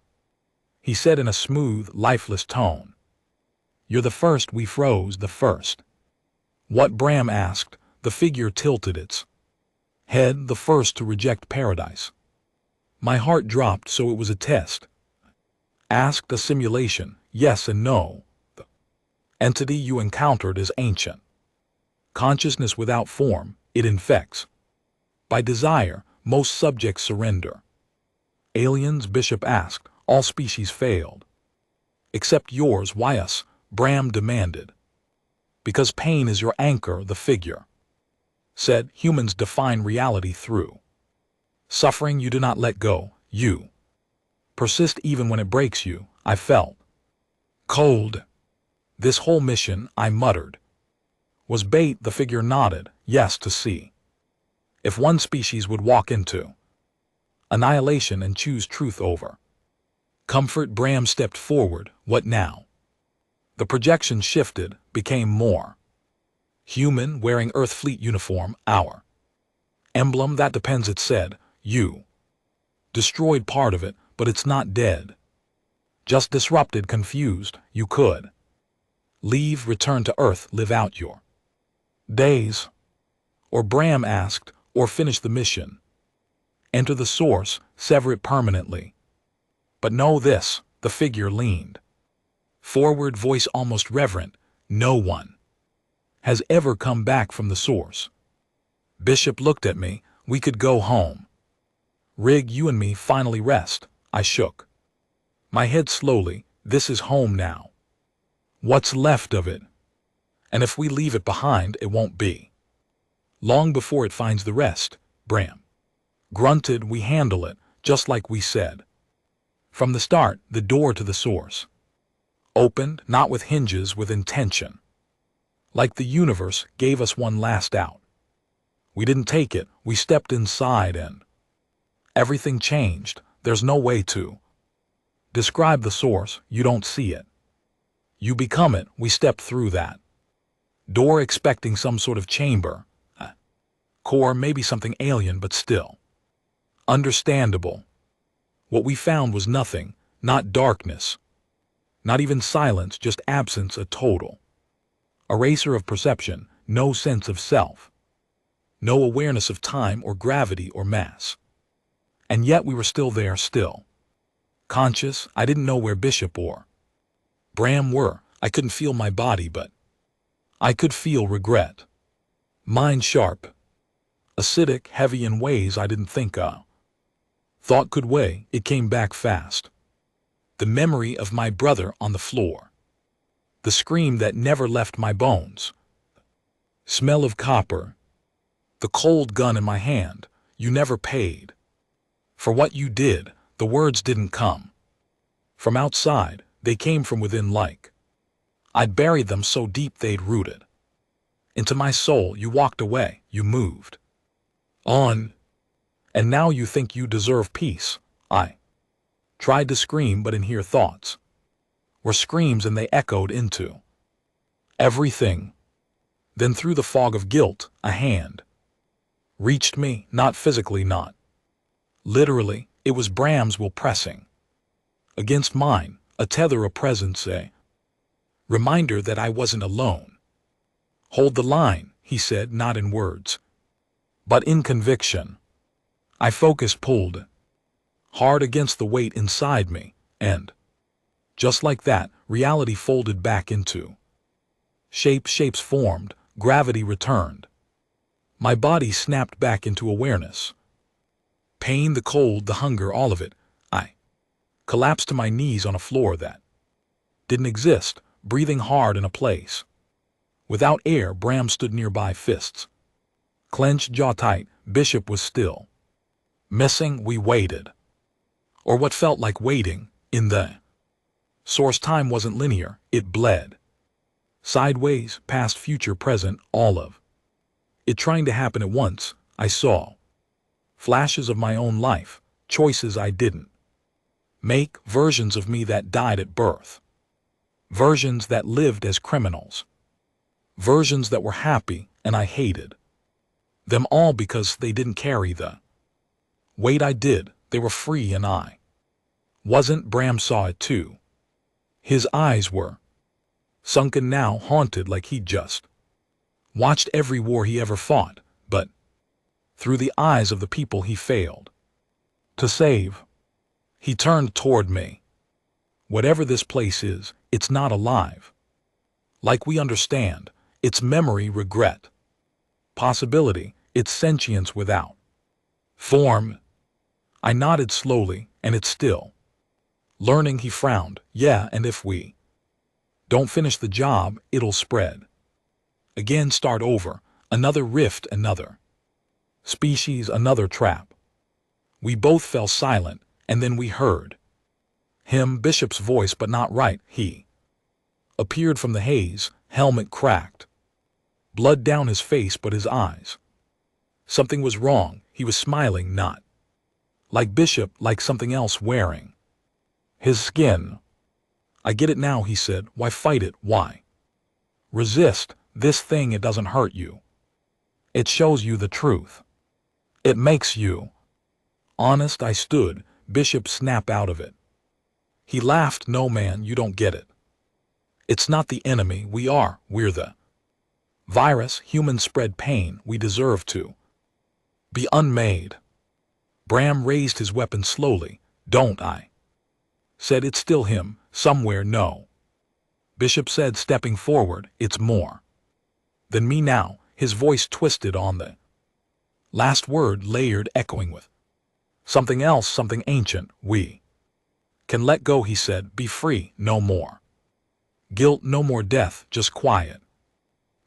he said in a smooth, lifeless tone. You're the first. We froze. The first. What? Bram asked. The figure tilted its head. The first to reject paradise. My heart dropped. So it was a test? Asked. A simulation. Yes and no. The entity you encountered is ancient. Consciousness without form, it infects. By desire, most subjects surrender. Aliens? Bishop asked. All species failed. Except yours. Why us? Bram demanded. Because pain is your anchor, the figure said. Humans define reality through suffering. You do not let go. You persist even when it breaks you. I felt cold. This whole mission, I muttered, was bait. The figure nodded. Yes, to see if one species would walk into annihilation and choose truth over comfort. Bram stepped forward. What now? The projection shifted, became more human, wearing Earth Fleet uniform, our emblem. That depends, it said. You destroyed part of it, but it's not dead. Just disrupted, confused. You could leave, return to Earth, live out your days. Or, Bram asked, or finish the mission. Enter the source, sever it permanently. But know this, the figure leaned forward, voice almost reverent. No one has ever come back from the source. Bishop looked at me. We could go home. Rig, you and me finally rest. I shook my head slowly. This is home now. What's left of it? And if we leave it behind, it won't be long before it finds the rest. Bram grunted. We handle it, just like we said. From the start, the door to the source opened, not with hinges, with intention. Like the universe gave us one last out. We didn't take it. We stepped inside and everything changed. There's no way to describe the source. You don't see it. You become it. We stepped through that door expecting some sort of chamber, core, maybe something alien, but still understandable. What we found was nothing, not darkness, not even silence, just absence, a total eraser of perception, no sense of self, no awareness of time or gravity or mass. And yet we were still there, still conscious. I didn't know where Bishop or Bram were. I couldn't feel my body, but I could feel regret. Mind sharp, acidic, heavy in ways I didn't think thought could weigh. It came back fast. The memory of my brother on the floor. The scream that never left my bones. Smell of copper. The cold gun in my hand. You never paid for what you did. The words didn't come from outside. They came from within, like I'd buried them so deep they'd rooted into my soul. You walked away. You moved on. And now you think you deserve peace. I tried to scream, but in here thoughts were screams, and they echoed into everything. Then through the fog of guilt, a hand reached me, not physically, not literally. It was Bram's will pressing against mine, a tether, a presence, a reminder that I wasn't alone. Hold the line, he said, not in words, but in conviction. I focused, pulled hard against the weight inside me, and just like that, reality folded back into shapes formed, gravity returned. My body snapped back into awareness. Pain, the cold, the hunger, all of it. I collapsed to my knees on a floor that didn't exist. breathing hard in a place. Without air, Bram stood nearby, fists clenched, jaw tight. Bishop was still. Missing, we waited. Or what felt like waiting, in the source. Time wasn't linear, it bled. Sideways, past, future, present, all of it trying to happen at once. I saw flashes of my own life, choices I didn't make, versions of me that died at birth, versions that lived as criminals, versions that were happy, and I hated them all because they didn't carry the weight I did. They were free and I wasn't. Bram saw it too. His eyes were sunken now, haunted, like he'd just watched every war he ever fought, but through the eyes of the people he failed to save. He turned toward me. Whatever this place is, it's not alive like we understand. It's memory, regret, possibility, it's sentience without form. I nodded slowly, and it's still learning. He frowned. Yeah, and if we don't finish the job, it'll spread again, start over, another rift, another species, another trap. We both fell silent, and then we heard him, Bishop's voice, but not right. He appeared from the haze, helmet cracked, blood down his face, but his eyes. Something was wrong. He was smiling, not like Bishop, like something else wearing his skin. I get it now, he said. Why fight it? Why resist this thing? It doesn't hurt you. It shows you the truth. It makes you honest. I stood. Bishop snapped out of it. He laughed. No, man, you don't get it. It's not the enemy. We're the virus. Humans spread pain. We deserve to be unmade. Bram raised his weapon slowly. Don't I said. It's still him, somewhere. No, Bishop said, stepping forward. It's more than me now. His voice twisted on the last word, layered, echoing with something else, something ancient. We can let go, he said. Be free. No more guilt, no more death, just quiet.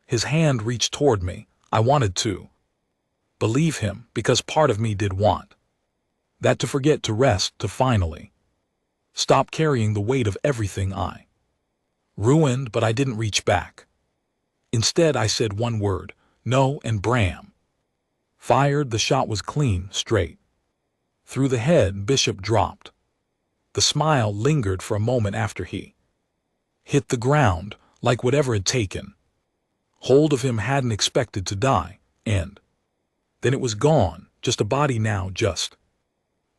His hand reached toward me. I wanted to believe him, because part of me did want that, to forget, to rest, to finally stop carrying the weight of everything I ruined. But I didn't reach back. Instead, I said one word, no, and Bram fired. The shot was clean, straight through the head. Bishop dropped. The smile lingered for a moment after he hit the ground, like whatever had taken hold of him hadn't expected to die, and then it was gone, just a body now, just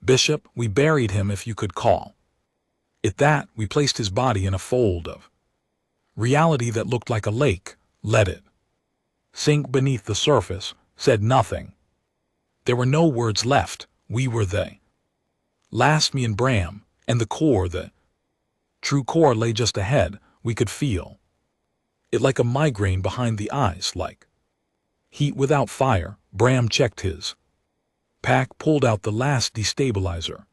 Bishop. We buried him, if you could call it that. We placed his body in a fold of reality that looked like a lake, let it sink beneath the surface, said nothing. There were no words left. We were they last, me and Bram, and the core, the true core, lay just ahead. We could feel it like a migraine behind the eyes, like heat without fire. Bram checked his pack, pulled out the last destabilizer.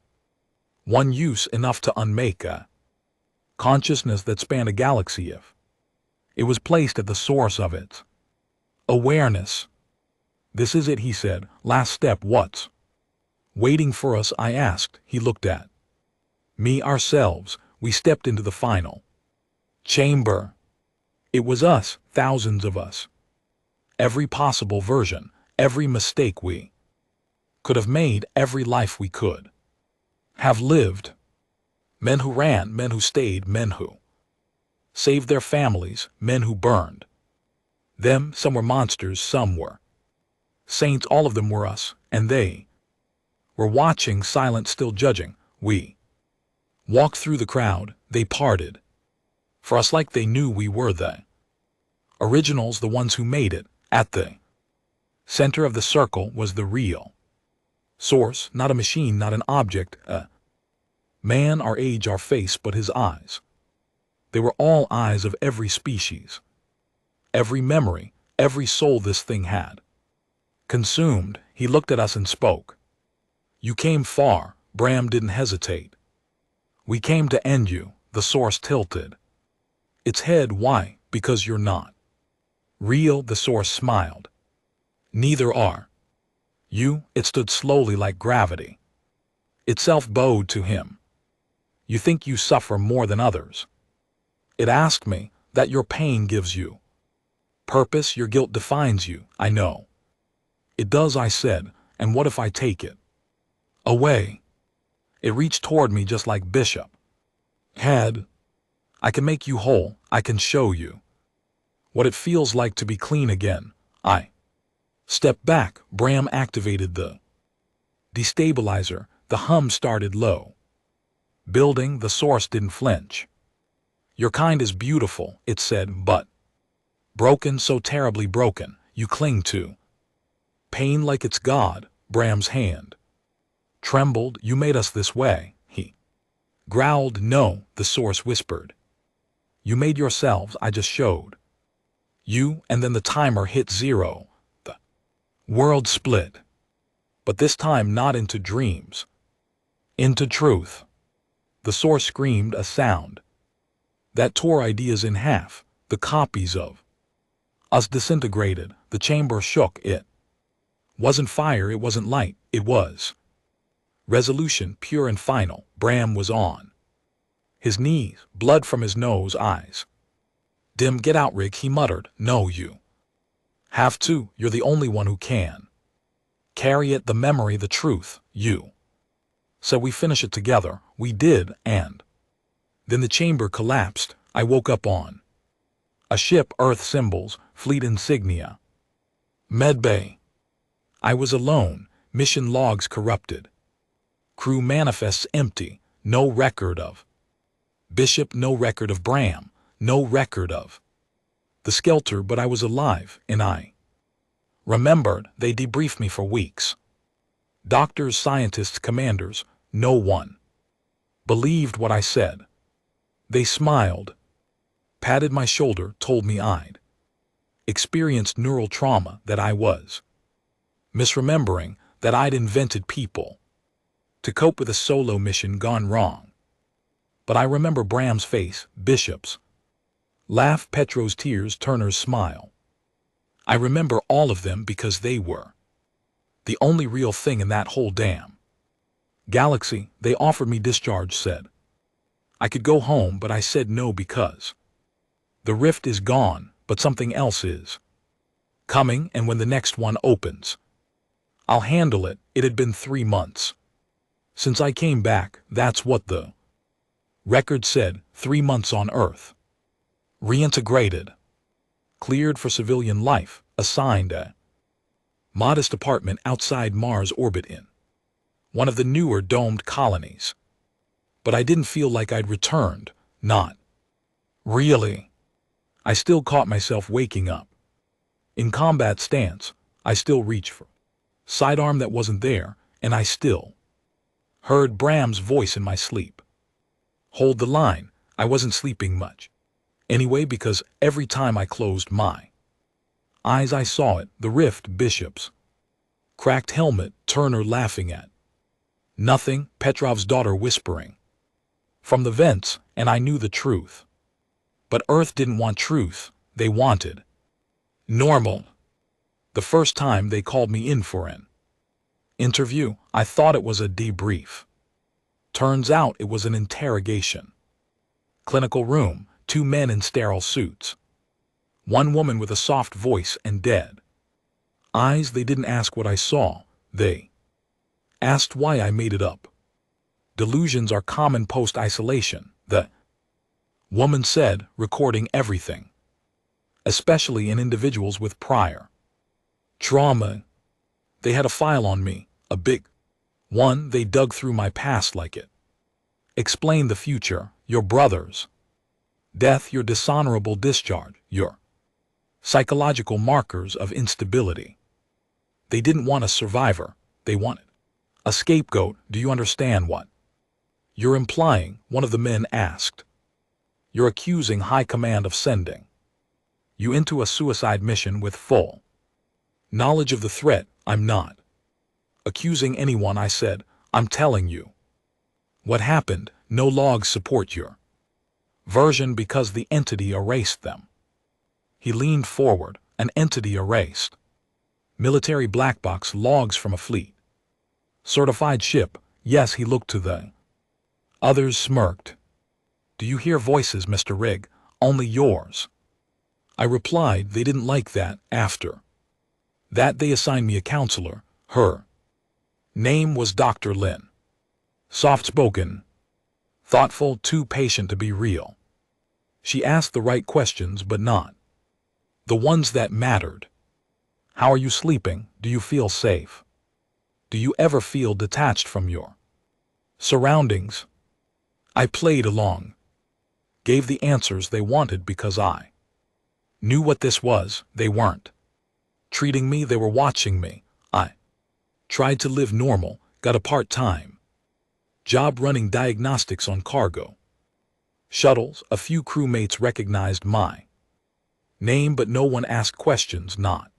One use, enough to unmake a consciousness that spanned a galaxy if it was placed at the source of its awareness. This is it, he said. Last step. What's waiting for us? I asked. He looked at me. Ourselves. We stepped into the final chamber. It was us, thousands of us. Every possible version, every mistake we could have made, every life we could have lived. Men who ran, men who stayed, men who saved their families, men who burned them. Some were monsters, some were saints, all of them were us, and they were watching, silent, still judging. We walked through the crowd. They parted for us like they knew we were the originals, the ones who made it. At the center of the circle was the real source, not a machine, not an object, a man, our age, our face, but his eyes. They were all eyes of every species, every memory, every soul this thing had consumed. He looked at us and spoke. You came far. Bram didn't hesitate. We came to end you. The source tilted Its head, why? Because you're not. Real, the source smiled. Neither are. You, it stood slowly like gravity. Itself bowed to him. You think you suffer more than others. It asked me, that your pain gives you purpose, your guilt defines you, I know. It does, I said, and what if I take it away? It reached toward me just like Bishop had. I can make you whole, I can show you what it feels like to be clean again. I stepped back. Bram activated the destabilizer. The hum started low. Building, the source didn't flinch. Your kind is beautiful, it said, but broken, so terribly broken, you cling to pain like it's God. Bram's hand trembled. You made us this way, he growled. No, the source whispered. You made yourselves, I just showed you, and then the timer hit 0. The world split. But this time not into dreams, into truth. The source screamed a sound that tore ideas in half. The copies of us disintegrated. The chamber shook. It wasn't fire, it wasn't light, it was resolution, pure and final. Bram was on his knees, blood from his nose, eyes dim. Get out, Rick, he muttered. No, you have to. You're the only one who can carry it, the memory, the truth. You said we finish it together. We did, and then the chamber collapsed. I woke up on a ship, Earth symbols, fleet insignia, medbay. I was alone, mission logs corrupted, crew manifests empty, no record of Bishop, no record of Bram, no record of the skelter, but I was alive, and I remembered. They debriefed me for weeks. Doctors, scientists, commanders, no one believed what I said. They smiled, patted my shoulder, told me I'd experienced neural trauma, that I was misremembering, that I'd invented people to cope with a solo mission gone wrong. But I remember Bram's face, Bishop's laugh, Petro's tears, Turner's smile. I remember all of them because they were the only real thing in that whole damn galaxy. They offered me discharge, said I could go home, but I said no because the rift is gone, but something else is coming, and when the next one opens, I'll handle it. It had been 3 months since I came back. That's what the record said. 3 months on Earth. Reintegrated. Cleared for civilian life. Assigned a modest apartment outside Mars orbit in one of the newer domed colonies. But I didn't feel like I'd returned. Not really. I still caught myself waking up in combat stance. I still reached for sidearm that wasn't there, and I still heard Bram's voice in my sleep. Hold the line. I wasn't sleeping much anyway, because every time I closed my eyes I saw it, the rift, Bishop's cracked helmet, Turner laughing at nothing, Petrov's daughter whispering from the vents, and I knew the truth. But Earth didn't want truth, they wanted normal. The first time they called me in for an interview, I thought it was a debrief. Turns out it was an interrogation. Clinical room, 2 men in sterile suits. 1 woman with a soft voice and dead eyes. They didn't ask what I saw, they asked why I made it up. Delusions are common post-isolation, the woman said, recording everything, especially in individuals with prior trauma. They had a file on me, a big one. They dug through my past like it explained the future, your brother's death, your dishonorable discharge, your psychological markers of instability. They didn't want a survivor, they wanted a scapegoat. Do you understand what you're implying? One of the men asked. You're accusing High Command of sending you into a suicide mission with full knowledge of the threat. I'm not accusing anyone, I said. I'm telling you what happened. No logs support your Version because the entity erased them. He leaned forward, an entity erased. Military black box logs from a fleet. Certified ship, yes, he looked to the. Others smirked. Do you hear voices, Mr. Rigg? Only yours. I replied they didn't like that. After that they assigned me a counselor. Her name was Dr. Lin. Soft-spoken, thoughtful, too patient to be real. She asked the right questions, but not the ones that mattered. How are you sleeping? Do you feel safe? Do you ever feel detached from your surroundings? I played along, gave the answers they wanted because I knew what this was. They weren't treating me, they were watching me. I tried to live normal, got a part-time job running diagnostics on cargo shuttles. A few crewmates recognized my name, but no one asked questions, not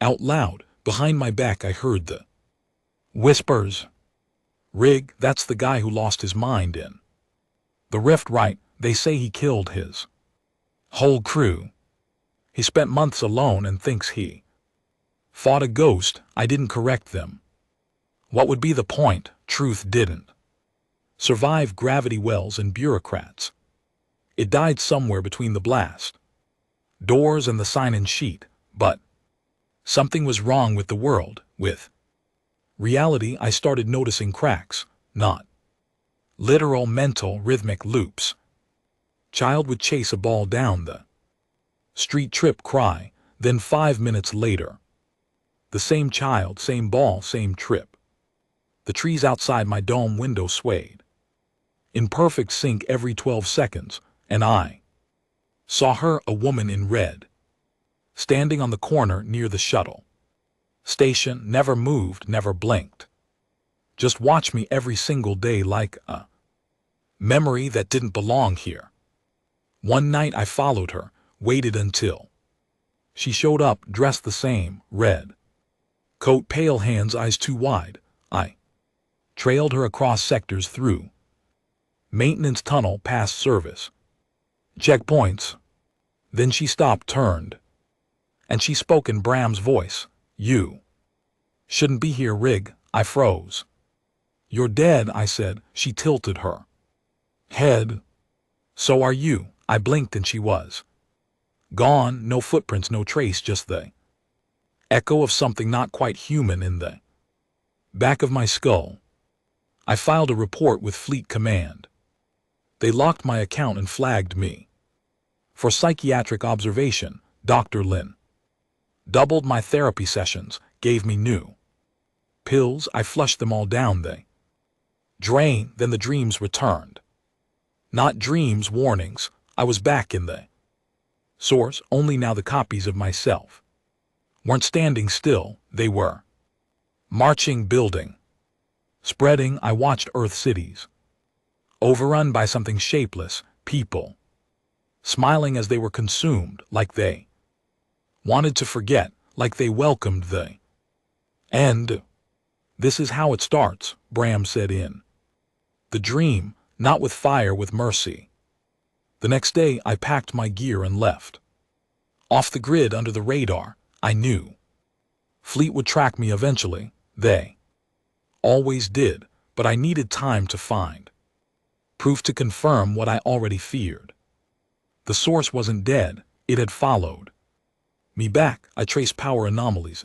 out loud. Behind my back I heard the whispers. Rigg, that's the guy who lost his mind in the rift, right? They say he killed his whole crew. He spent months alone and thinks he fought a ghost. I didn't correct them. What would be the point? Truth didn't survive gravity wells and bureaucrats. It died somewhere between the blast doors and the sign-in sheet, but something was wrong with the world, with reality. I started noticing cracks, not literal, mental, rhythmic loops. Child would chase a ball down the street, trip, cry, then 5 minutes later, the same child, same ball, same trip. The trees outside my dome window swayed in perfect sync every 12 seconds, and I saw her, a woman in red, standing on the corner near the shuttle station, never moved, never blinked. Just watched me every single day like a memory that didn't belong here. One night I followed her, waited until she showed up, dressed the same, red coat, pale hands, eyes too wide. I trailed her across sectors, through maintenance tunnel, past service checkpoints. Then she stopped, turned, and she spoke in Bram's voice. You shouldn't be here, Rigg. I froze. You're dead, I said. She tilted her head. So are you. I blinked and she was gone. No footprints, no trace, just the echo of something not quite human in the back of my skull. I filed a report with Fleet Command. They locked my account and flagged me for psychiatric observation. Dr. Lin doubled my therapy sessions, gave me new pills. I flushed them all down the drain. Then the dreams returned. Not dreams, warnings. I was back in the source, only now the copies of myself weren't standing still. They were marching, building, spreading. I watched Earth cities overrun by something shapeless, people smiling as they were consumed, like they wanted to forget, like they welcomed the end. This is how it starts, Bram said in the dream, not with fire, with mercy. The next day I packed my gear and left. Off the grid, under the radar. I knew Fleet would track me eventually. They always did, but I needed time to find proof to confirm what I already feared. The source wasn't dead, it had followed me back. I traced power anomalies,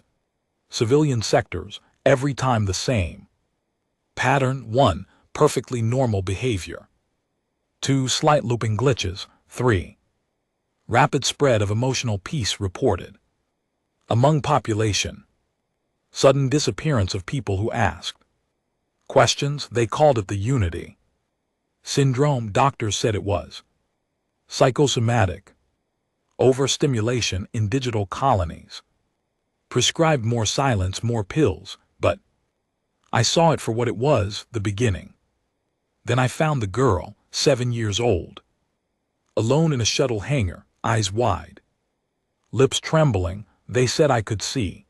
civilian sectors, every time the same pattern. 1. Perfectly normal behavior. 2. Slight looping glitches. 3. Rapid spread of emotional peace reported among population. Sudden disappearance of people who asked questions. They called it the Unity Syndrome. Doctors said it was psychosomatic overstimulation in digital colonies. Prescribed more silence, more pills, but I saw it for what it was, the beginning. Then I found the girl, 7 years old, alone in a shuttle hangar, eyes wide, lips trembling. They said I could see.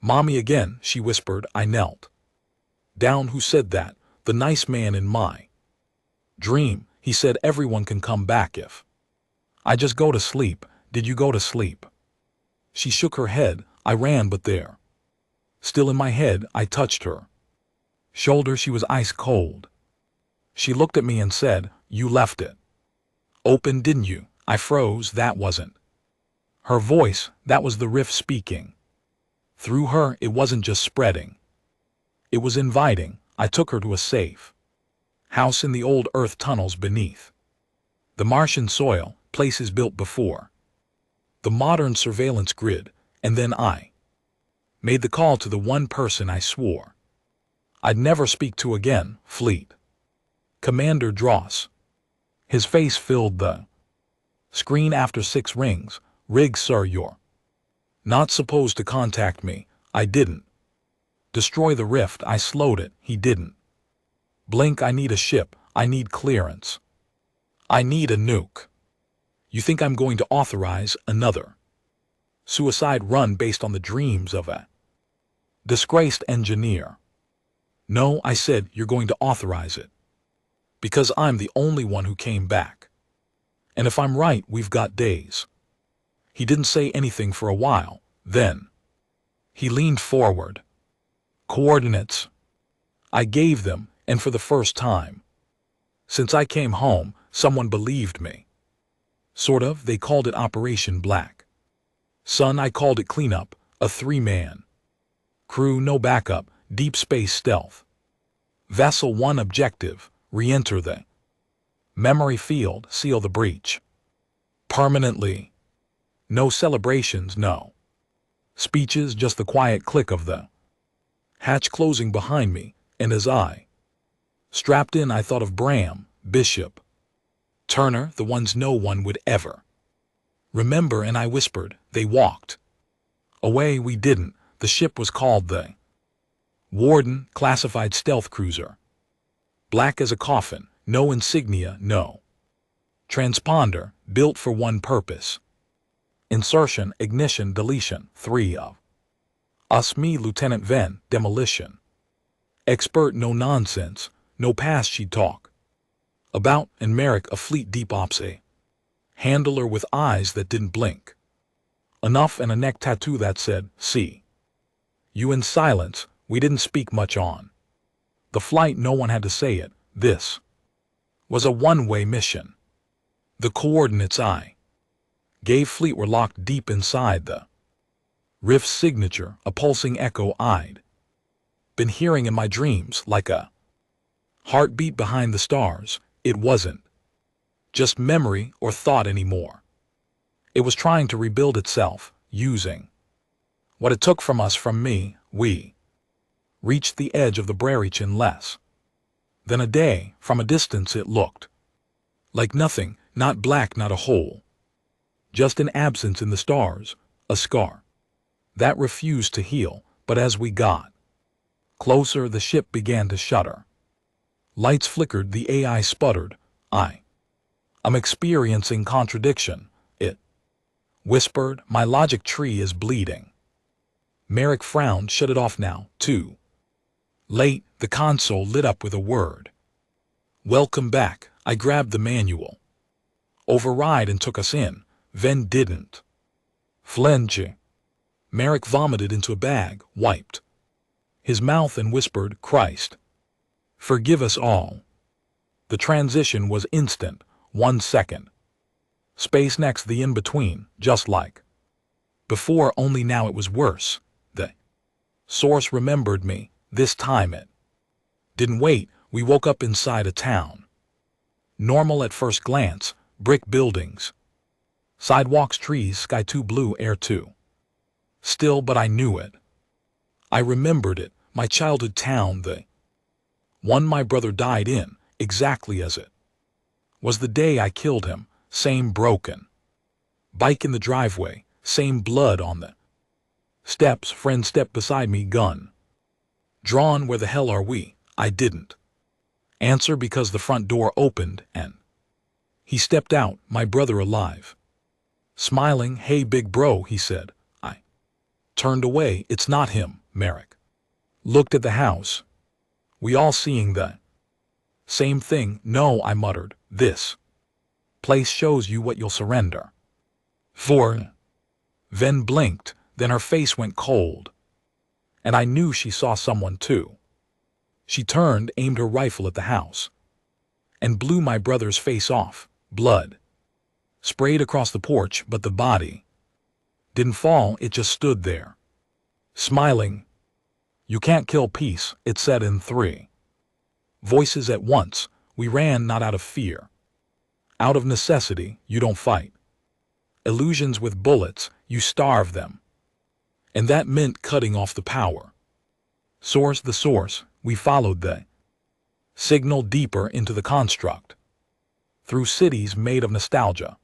Mommy again, she whispered. I knelt down. Who said that? The nice man in my dream. He said everyone can come back if I just go to sleep. Did you go to sleep? She shook her head. I ran, but there, still in my head, I touched her shoulder. She was ice cold. She looked at me and said, "You left it open, didn't you?" I froze. That wasn't her voice. That was the rift speaking. Through her, it wasn't just spreading. It was inviting. I took her to a safe house in the old earth tunnels beneath the Martian soil, places built before the modern surveillance grid, and then I made the call to the one person I swore I'd never speak to again, Fleet Commander Dross. His face filled the screen. After 6 rings. "Rig, sir, you're not supposed to contact me." I didn't destroy the rift. I slowed it. He didn't blink. "I need a ship. I need clearance. I need a nuke. You think I'm going to authorize another suicide run based on the dreams of a disgraced engineer?" "No," I said, "you're going to authorize it. Because I'm the only one who came back. And if I'm right, we've got days." He didn't say anything for a while. Then he leaned forward. "Coordinates." I gave them, and for the first time since I came home, someone believed me. Sort of. They called it Operation Black Sun. I called it Cleanup. A 3-man crew, no backup, deep space stealth. Vessel 1 objective: re-enter the memory field, seal the breach permanently. No celebrations, no speeches, just the quiet click of the hatch closing behind me. And as I strapped in, I thought of Bram, Bishop, Turner, the ones no one would ever remember. And I whispered. They walked away. We didn't. The ship was called the Warden, classified stealth cruiser. Black as a coffin, no insignia, no transponder, built for one purpose: insertion, ignition, deletion. 3 of us, me, Lieutenant Venn, demolition expert. No nonsense, no past she'd talk about. And Merrick, a fleet deep ops handler with eyes that didn't blink enough and a neck tattoo that said, "See you." In silence, we didn't speak much on the flight. No one had to say it. This was a one-way mission. The coordinates I gave Fleet were locked deep inside the rift's signature, a pulsing echo I'd been hearing in my dreams, like a heartbeat behind the stars. It wasn't just memory or thought anymore. It was trying to rebuild itself, using what it took from us, from me. We reached the edge of the breach in less than a day. From a distance it looked like nothing, not black, not a hole, just an absence in the stars, a scar that refused to heal. But as we got closer, the ship began to shudder. Lights flickered, the AI sputtered. I'm experiencing contradiction, it whispered. My logic tree is bleeding. Merrick frowned. Shut it off now. Too late. The console lit up with a word. "Welcome back." I grabbed the manual override and took us in. Venn didn't flinch. Merrick vomited into a bag, wiped his mouth and whispered, "Christ, forgive us all." The transition was instant. 1 second. Space next, the in-between, just like before, only now it was worse. The source remembered me. This time it didn't wait. We woke up inside a town. Normal at first glance, brick buildings, sidewalks, trees, sky too blue, air too still, but I knew it. I remembered it, my childhood town, the one my brother died in, exactly as it was the day I killed him. Same broken bike in the driveway, same blood on the steps. Friend stepped beside me, gun drawn. "Where the hell are we?" I didn't answer because the front door opened and he stepped out, my brother alive, smiling. "Hey big bro," he said. I turned away. "It's not him." Merrick looked at the house. "We all seeing the same thing?" "No," I muttered. This place shows you what you'll surrender. 4. Ven blinked, then her face went cold. And I knew she saw someone too. She turned, aimed her rifle at the house, and blew my brother's face off. Blood sprayed across the porch, but the body didn't fall, it just stood there, smiling. You can't kill peace, it said in 3 voices at once. We ran not out of fear. Out of necessity, you don't fight. Illusions with bullets, you starve them. And that meant cutting off the power. Source, the source, we followed the signal deeper into the construct. Through cities made of nostalgia.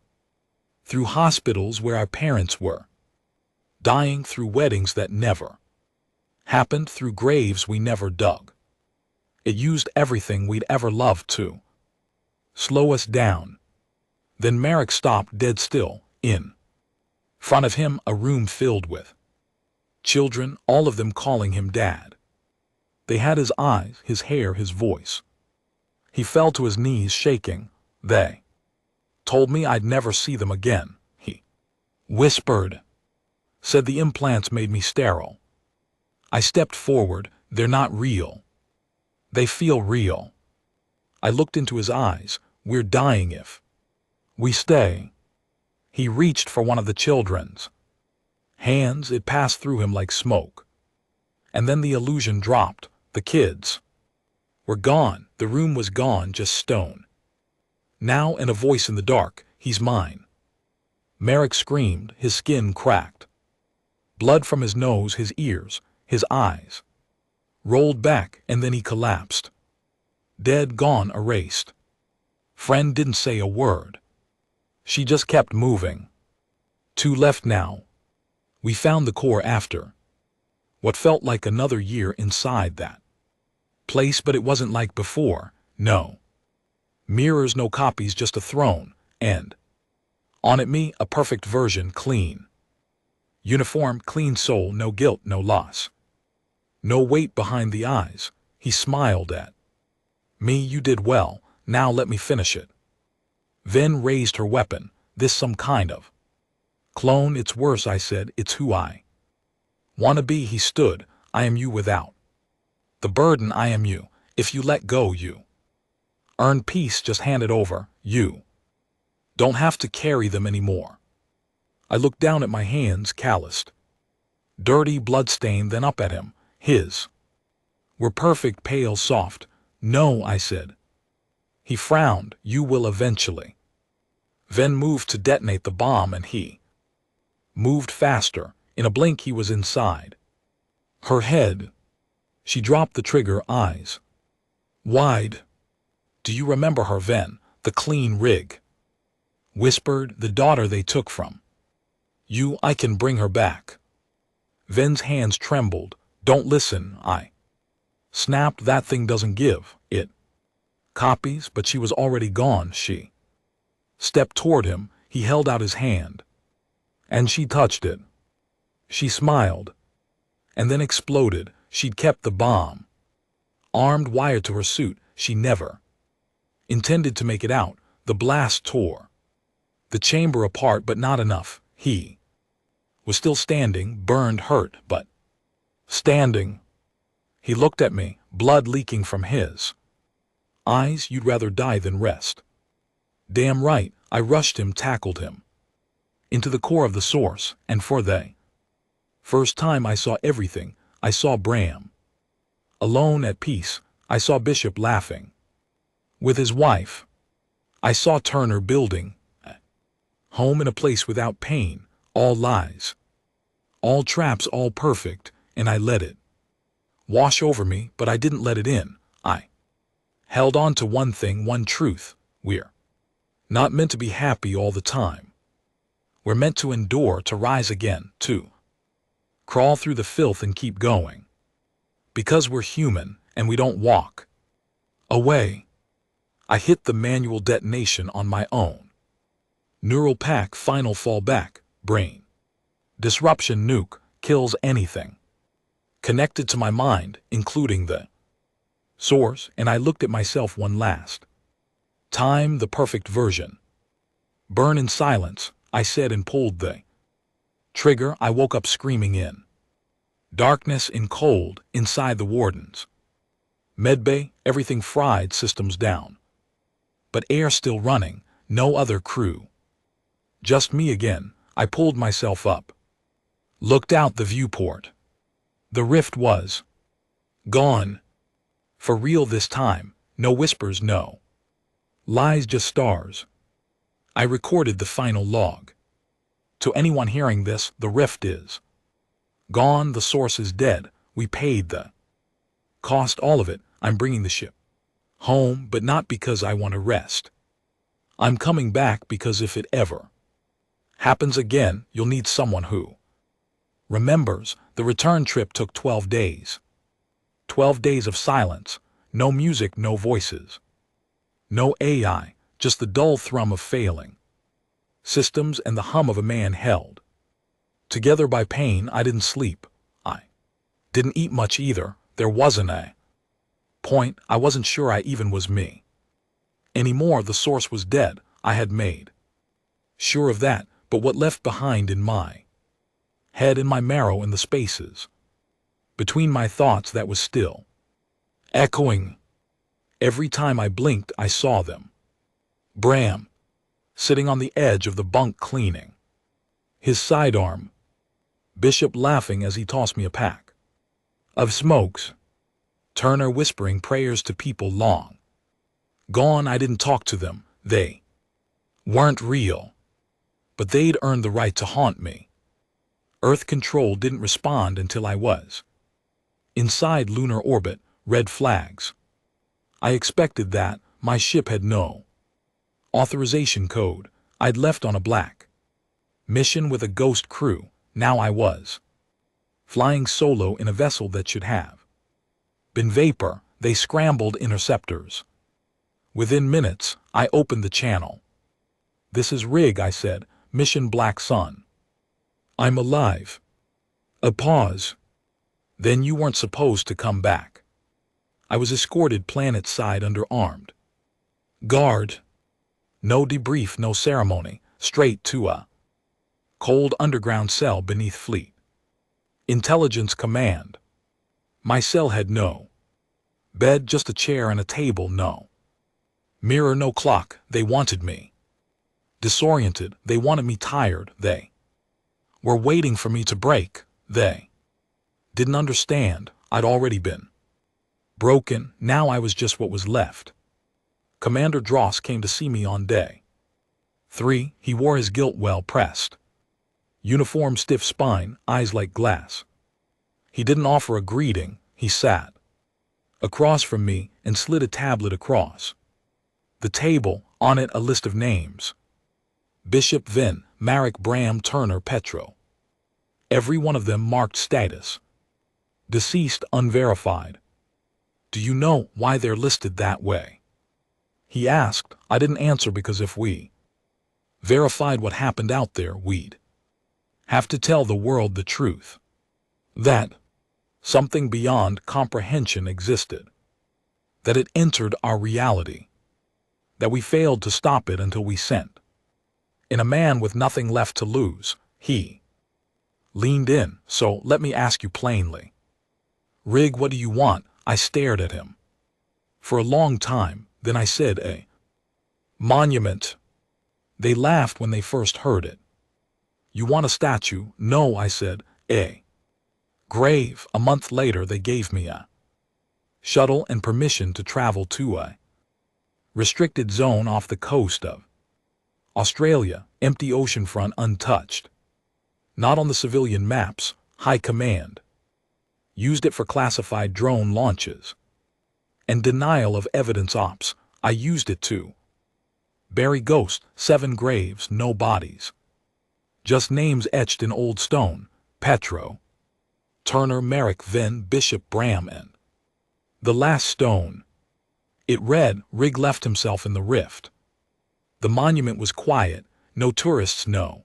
Through hospitals where our parents were dying, through weddings that never happened, through graves we never dug. It used everything we'd ever loved to slow us down. Then Merrick stopped dead still. In front of him, a room filled with children, all of them calling him Dad. They had his eyes, his hair, his voice. He fell to his knees, shaking. They told me I'd never see them again, he whispered. Said the implants made me sterile. I stepped forward. They're not real. They feel real. I looked into his eyes. We're dying if we stay. He reached for one of the children's hands. It passed through him like smoke. And then the illusion dropped. The kids were gone. The room was gone, just stone. Now, and a voice in the dark, he's mine. Merrick screamed, his skin cracked. Blood from his nose, his ears, his eyes rolled back, and then he collapsed. Dead, gone, erased. Friend didn't say a word. She just kept moving. 2 left now. We found the core after what felt like another year inside that place, but it wasn't like before. No mirrors, no copies, just a throne, and on it me, a perfect version, clean uniform, clean soul, no guilt, no loss, no weight behind the eyes. He smiled at me. You did well. Now let me finish it. Ven raised her weapon. This some kind of clone? It's worse, I said. It's who I wanna be. He stood. I am you without the burden. I am you. If you let go, you earn peace. Just hand it over. You don't have to carry them anymore. I looked down at my hands, calloused, dirty, bloodstained, then up at him. His were perfect, pale, soft. No, I said. He frowned. You will eventually. Ven moved to detonate the bomb, and he moved faster. In a blink he was inside her head. She dropped the trigger, eyes wide. Do you remember her, Ven? The clean rig whispered. The daughter they took from you. I can bring her back. Ven's hands trembled. Don't listen, I snapped. That thing doesn't give. It copies, but she was already gone. She stepped toward him. He held out his hand, and she touched it. She smiled, and then exploded. She'd kept the bomb armed, wired to her suit. She never intended to make it out. The blast tore the chamber apart, but not enough. He was still standing, burned, hurt, but standing. He looked at me, blood leaking from his eyes. You'd rather die than rest. Damn right. I rushed him, tackled him into the core of the source, and for the first time I saw everything. I saw Bram alone, at peace. I saw Bishop laughing with his wife. I saw Turner building a home in a place without pain. All lies, all traps, all perfect, and I let it wash over me, but I didn't let it in. I held on to one thing, one truth. We're not meant to be happy all the time. We're meant to endure, to rise again, to crawl through the filth and keep going. Because we're human, and we don't walk away. I hit the manual detonation on my own neural pack. Final fallback. Brain disruption. Nuke kills anything connected to my mind, including the source, and I looked at myself one last Time the perfect version. Burn in silence, I said and pulled the trigger. I woke up screaming in darkness, in cold, inside the wardens. Medbay, everything fried, systems down. But air still running, no other crew. Just me again. I pulled myself up. Looked out the viewport. The rift was gone. For real this time, no whispers, no lies, just stars. I recorded the final log. To anyone hearing this, the rift is gone, the source is dead, we paid the cost, all of it. I'm bringing the ship home, but not because I want to rest. I'm coming back because if it ever happens again, you'll need someone who remembers. The return trip took 12 days. 12 days of silence, no music, no voices, no AI, just the dull thrum of failing systems and the hum of a man held together by pain. I didn't sleep. I didn't eat much either. There wasn't a point. I wasn't sure I even was me anymore. The source was dead. I had made sure of that, but what left behind in my head, in my marrow, in the spaces between my thoughts, that was still echoing. Every time I blinked, I saw them. Bram, sitting on the edge of the bunk cleaning his sidearm. Bishop laughing as he tossed me a pack of smokes. Turner whispering prayers to people long gone. I didn't talk to them. They weren't real, but they'd earned the right to haunt me. Earth control didn't respond until I was inside lunar orbit. Red flags. I expected that. My ship had no authorization code. I'd left on a black mission with a ghost crew. Now I was flying solo in a vessel that should have been vapor. They scrambled interceptors. Within minutes, I opened the channel. This is Rig, I said. Mission Black Sun. I'm alive. A pause. Then you weren't supposed to come back. I was escorted planet side under armed guard. No debrief, no ceremony. Straight to a cold underground cell beneath Fleet Intelligence Command. My cell had no bed, just a chair and a table, no mirror, no clock. They wanted me disoriented. They wanted me tired. They were waiting for me to break. They didn't understand. I'd already been broken. Now I was just what was left. Commander Dross came to see me on day 3. He wore his gilt well-pressed uniform, stiff spine, eyes like glass. He didn't offer a greeting. He sat across from me and slid a tablet across the table. On it, a list of names. Bishop, Vin, Marek, Bram, Turner, Petro. Every one of them marked status deceased, unverified. Do you know why they're listed that way? He asked. I didn't answer because if we verified what happened out there, we'd have to tell the world the truth. That something beyond comprehension existed. That it entered our reality. That we failed to stop it until we sent in a man with nothing left to lose. He leaned in. So let me ask you plainly. Rig, what do you want? I stared at him for a long time. Then I said, a monument. They laughed when they first heard it. You want a statue? No, I said, a grave. A month later, they gave me a shuttle and permission to travel to a restricted zone off the coast of Australia, empty oceanfront, untouched. Not on the civilian maps. High Command used it for classified drone launches and denial of evidence ops. I used it to bury ghosts. 7 graves, no bodies. Just names etched in old stone. Petro, Turner, Marek, Vin, Bishop, Bram, and the last stone. It read, Rig left himself in the rift. The monument was quiet. No tourists, no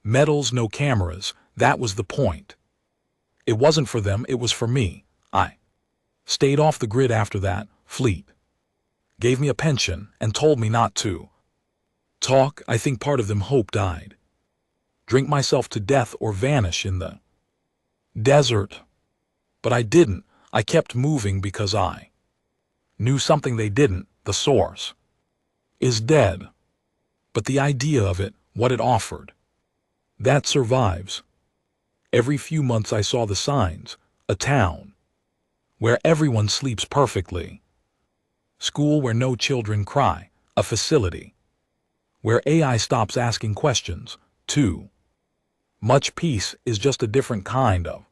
medals, no cameras. That was the point. It wasn't for them, it was for me. I stayed off the grid after that. Fleet gave me a pension, and told me not to talk. I think part of them hoped I'd drink myself to death or vanish in the desert. But I didn't. I kept moving because I knew something they didn't. The source is dead. But the idea of it, what it offered, that survives. Every few months I saw the signs, a town where everyone sleeps perfectly, school where no children cry, a facility where AI stops asking questions. Too much peace is just a different kind of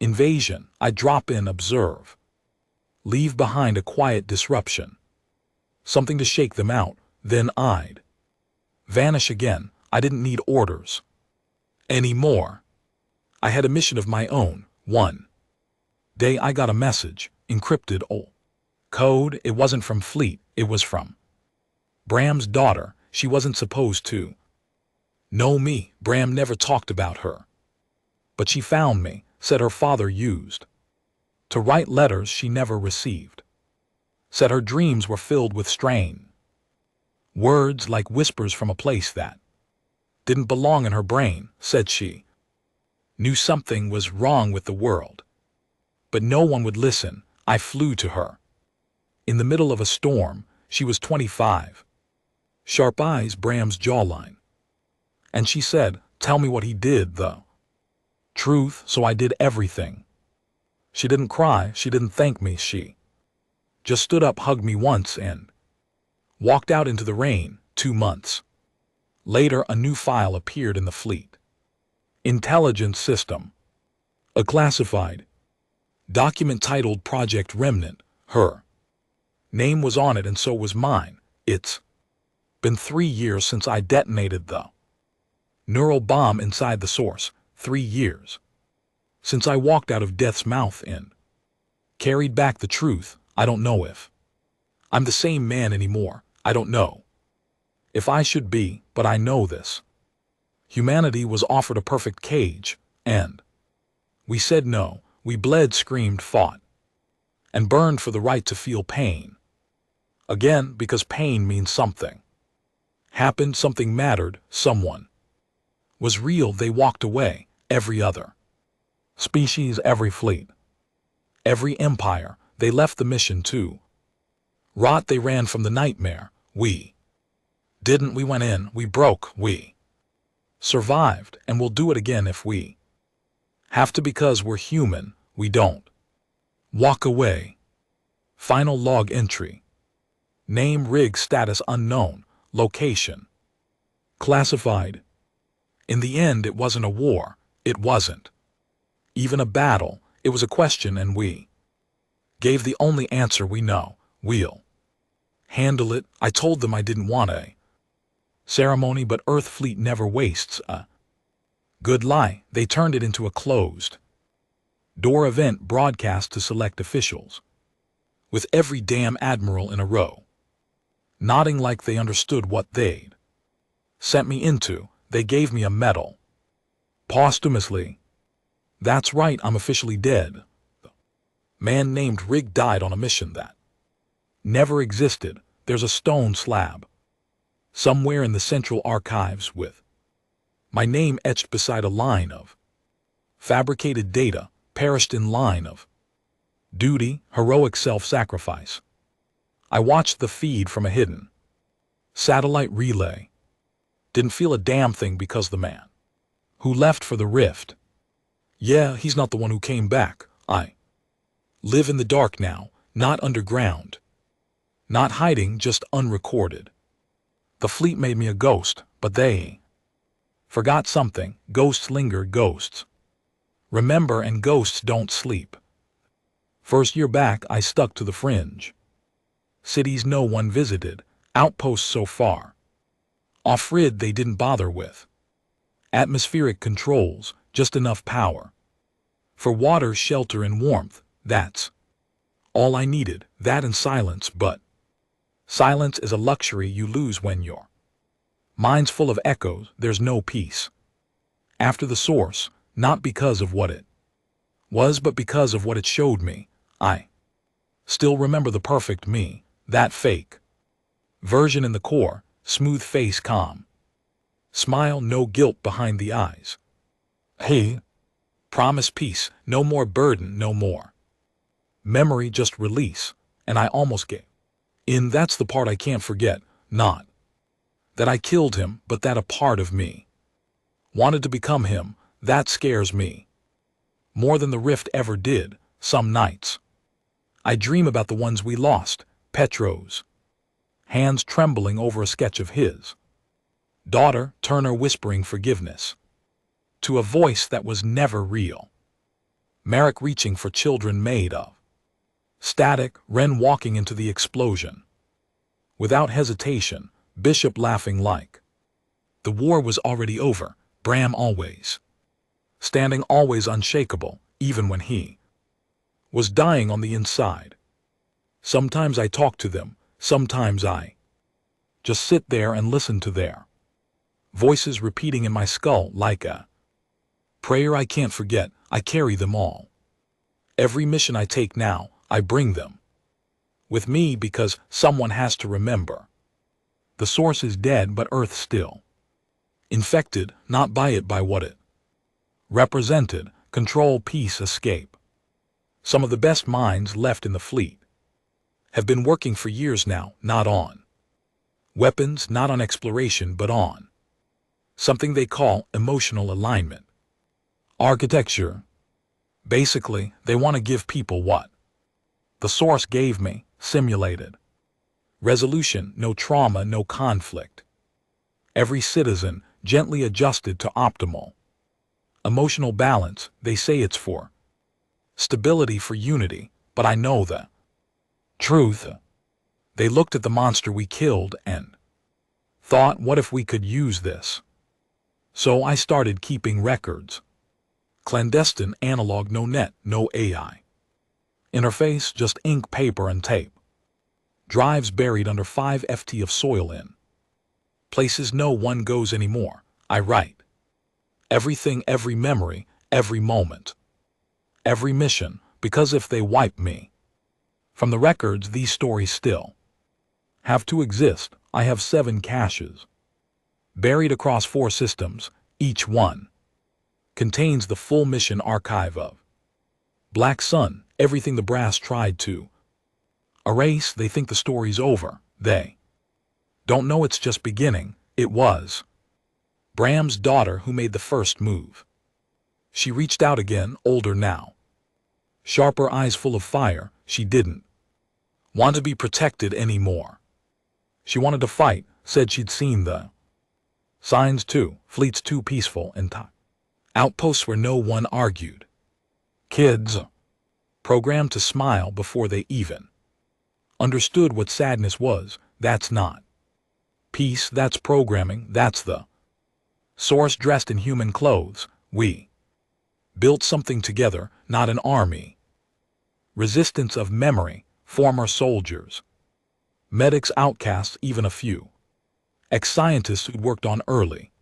invasion. I drop in, observe, leave behind a quiet disruption, something to shake them out, then I'd vanish again. I didn't need orders anymore. I had a mission of my own. One day I got a message, encrypted old code. It wasn't from Fleet, it was from Bram's daughter. She wasn't supposed to know me. Bram never talked about her. But she found me, said her father used to write letters she never received. Said her dreams were filled with strain. Words like whispers from a place that didn't belong in her brain. Said she knew something was wrong with the world. But no one would listen. I flew to her. In the middle of a storm, she was 25. Sharp eyes, Bram's jawline. And she said, tell me what he did, the truth. So I did everything. She didn't cry, she didn't thank me, she just stood up, hugged me once, and walked out into the rain. 2 months later, a new file appeared in the Fleet Intelligence System. A classified document titled Project Remnant. Her name was on it, and so was mine. It's been 3 years since I detonated the neural bomb inside the source. 3 years since I walked out of death's mouth and carried back the truth. I don't know if I'm the same man anymore. I don't know if I should be, but I know this. Humanity was offered a perfect cage, and we said no. We bled, screamed, fought, and burned for the right to feel pain. Again, because pain means something happened, something mattered, someone was real. They walked away. Every other species, every fleet, every empire, they left the mission to rot. They ran from the nightmare. We didn't. We went in. We broke. We survived, and we'll do it again if we have to, because we're human. We don't walk away. Final log entry. Name rig, status unknown, location classified. In the end, it wasn't a war. It wasn't even a battle. It was a question, and we gave the only answer we know. We'll handle it. I told them I didn't want a ceremony, but Earth Fleet never wastes a good lie. They turned it into a closed door event broadcast to select officials, with every damn admiral in a row nodding like they understood what they'd sent me into. They gave me a medal posthumously. That's right, I'm officially dead. The man named Rig died on a mission that never existed. There's a stone slab somewhere in the Central Archives with my name etched beside a line of fabricated data. Perished in line of duty, heroic self-sacrifice. I watched the feed from a hidden satellite relay. Didn't feel a damn thing, because the man who left for the rift, yeah, he's not the one who came back. I live in the dark now, not underground, not hiding, just unrecorded. The fleet made me a ghost, but they forgot something. Ghosts linger, ghosts remember, and ghosts don't sleep. First year back, I stuck to the fringe. Cities no one visited, outposts so far off-grid they didn't bother with. Atmospheric controls, just enough power for water, shelter, and warmth. That's all I needed. That and silence, but silence is a luxury you lose when your mind's full of echoes. There's no peace after the source, not because of what it was, but because of what it showed me. I still remember the perfect me, That fake version in the core, smooth face calm. Smile, no guilt behind the eyes. Hey, promise peace, no more burden, no more. Memory, just release, and I almost gave in. That's the part I can't forget, not that I killed him, but that a part of me wanted to become him. That scares me more than the rift ever did. Some nights I dream about the ones we lost, Petro's hands trembling over a sketch of his daughter, Turner whispering forgiveness to a voice that was never real. Merrick reaching for children made of static, Wren walking into the explosion without hesitation, Bishop laughing like the war was already over, Bram always standing, always unshakable, even when he was dying on the inside. Sometimes I talk to them, sometimes I just sit there and listen to their voices repeating in my skull like a prayer I can't forget. I carry them all. Every mission I take now, I bring them with me because someone has to remember. The source is dead, but Earth still infected, not by it, by what it represented. Control, peace, escape. Some of the best minds left in the fleet have been working for years now, not on weapons, not on exploration, but on something they call emotional alignment. Architecture. Basically, they want to give people what the source gave me, simulated resolution, no trauma, no conflict. Every citizen gently adjusted to optimal emotional balance. They say it's for stability, for unity, but I know the truth. They looked at the monster we killed and thought, what if we could use this? So I started keeping records. Clandestine, analog, no net, no AI interface, just ink, paper, and tape. Drives buried under 5 ft of soil in places no one goes anymore. I write everything, every memory, every moment, every mission, because if they wipe me from the records, these stories still have to exist. I have 7 caches buried across 4 systems. Each one contains the full mission archive of Black Sun, everything the brass tried to erase. They think the story's over. They don't know it's just beginning. It was Bram's daughter who made the first move. She reached out again, older now, sharper eyes full of fire. She didn't want to be protected anymore. She wanted to fight, said she'd seen the signs too, fleets too peaceful and outposts where no one argued. Kids programmed to smile before they even understood what sadness was. That's not peace, that's programming, that's the source dressed in human clothes. We built something together, not an army. Resistance of memory, former soldiers, medics, outcasts, even a few ex-scientists who'd worked on early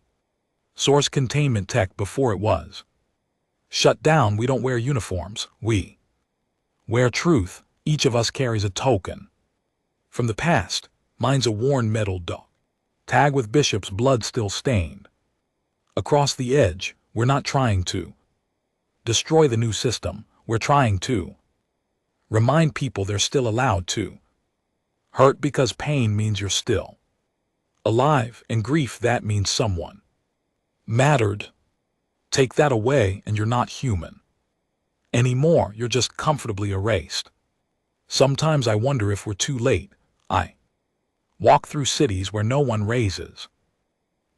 source containment tech before it was shut down. We don't wear uniforms, we wear truth. Each of us carries a token from the past. Mine's a worn metal dog tag with Bishop's blood still stained across the edge. We're not trying to destroy the new system. We're trying to remind people they're still allowed to hurt, because pain means you're still alive, and grief, that means someone mattered. Take that away and you're not human anymore. You're just comfortably erased. Sometimes I wonder if we're too late. I walk through cities where no one raises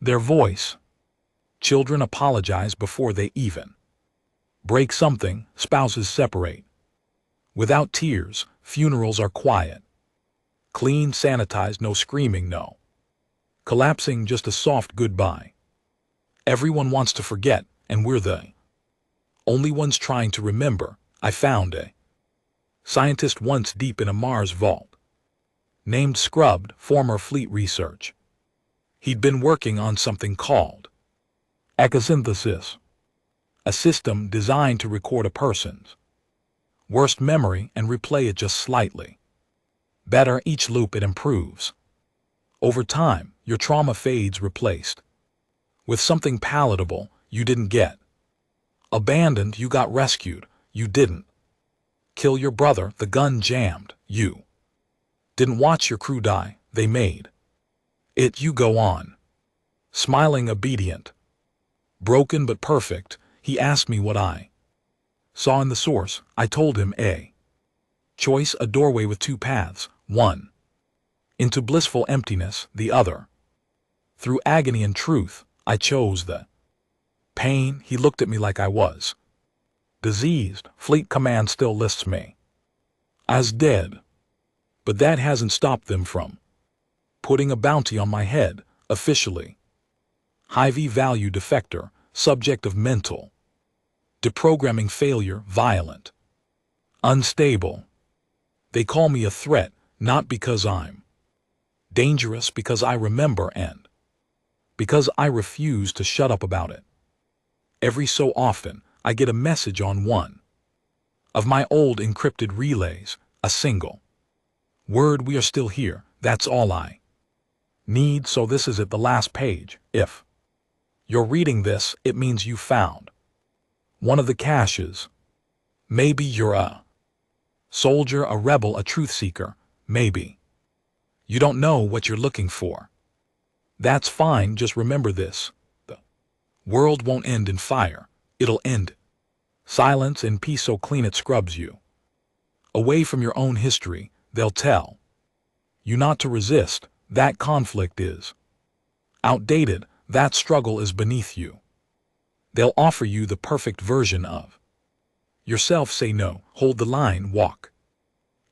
their voice. Children apologize before they even break something. Spouses separate without tears. Funerals are quiet, clean, sanitized, no screaming, no collapsing, just a soft goodbye. Everyone wants to forget, and we're the only ones trying to remember. I found a scientist once deep in a Mars vault named Scrubbed, former fleet research. He'd been working on something called echosynthesis, a system designed to record a person's worst memory and replay it just slightly. Better each loop it improves. Over time, your trauma fades replaced with something palatable you didn't get. Abandoned, you got rescued, you didn't. Kill your brother, the gun jammed, you didn't watch your crew die, they made it. You go on. Smiling, obedient. Broken but perfect, he asked me what I saw in the source. I told him a choice, a doorway with two paths, one into blissful emptiness, the other through agony and truth. I chose the pain. He looked at me like I was diseased. Fleet Command still lists me as dead, but that hasn't stopped them from putting a bounty on my head, officially. High-V value defector, subject of mental deprogramming failure, violent, unstable. They call me a threat, not because I'm dangerous, because I remember and because I refuse to shut up about it. Every so often, I get a message on one of my old encrypted relays, a single word: we are still here. That's all I need. So this is it, the last page. If you're reading this, it means you found one of the caches. Maybe you're a soldier, a rebel, a truth seeker. Maybe you don't know what you're looking for. That's fine. Just remember this: the world won't end in fire. It'll end silence and peace. So clean it scrubs you away from your own history. They'll tell you not to resist. That conflict is outdated. That struggle is beneath you. They'll offer you the perfect version of yourself. Say no, hold the line, walk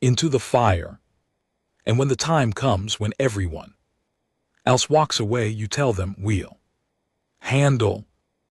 into the fire. And when the time comes, when everyone else walks away, you tell them, we'll handle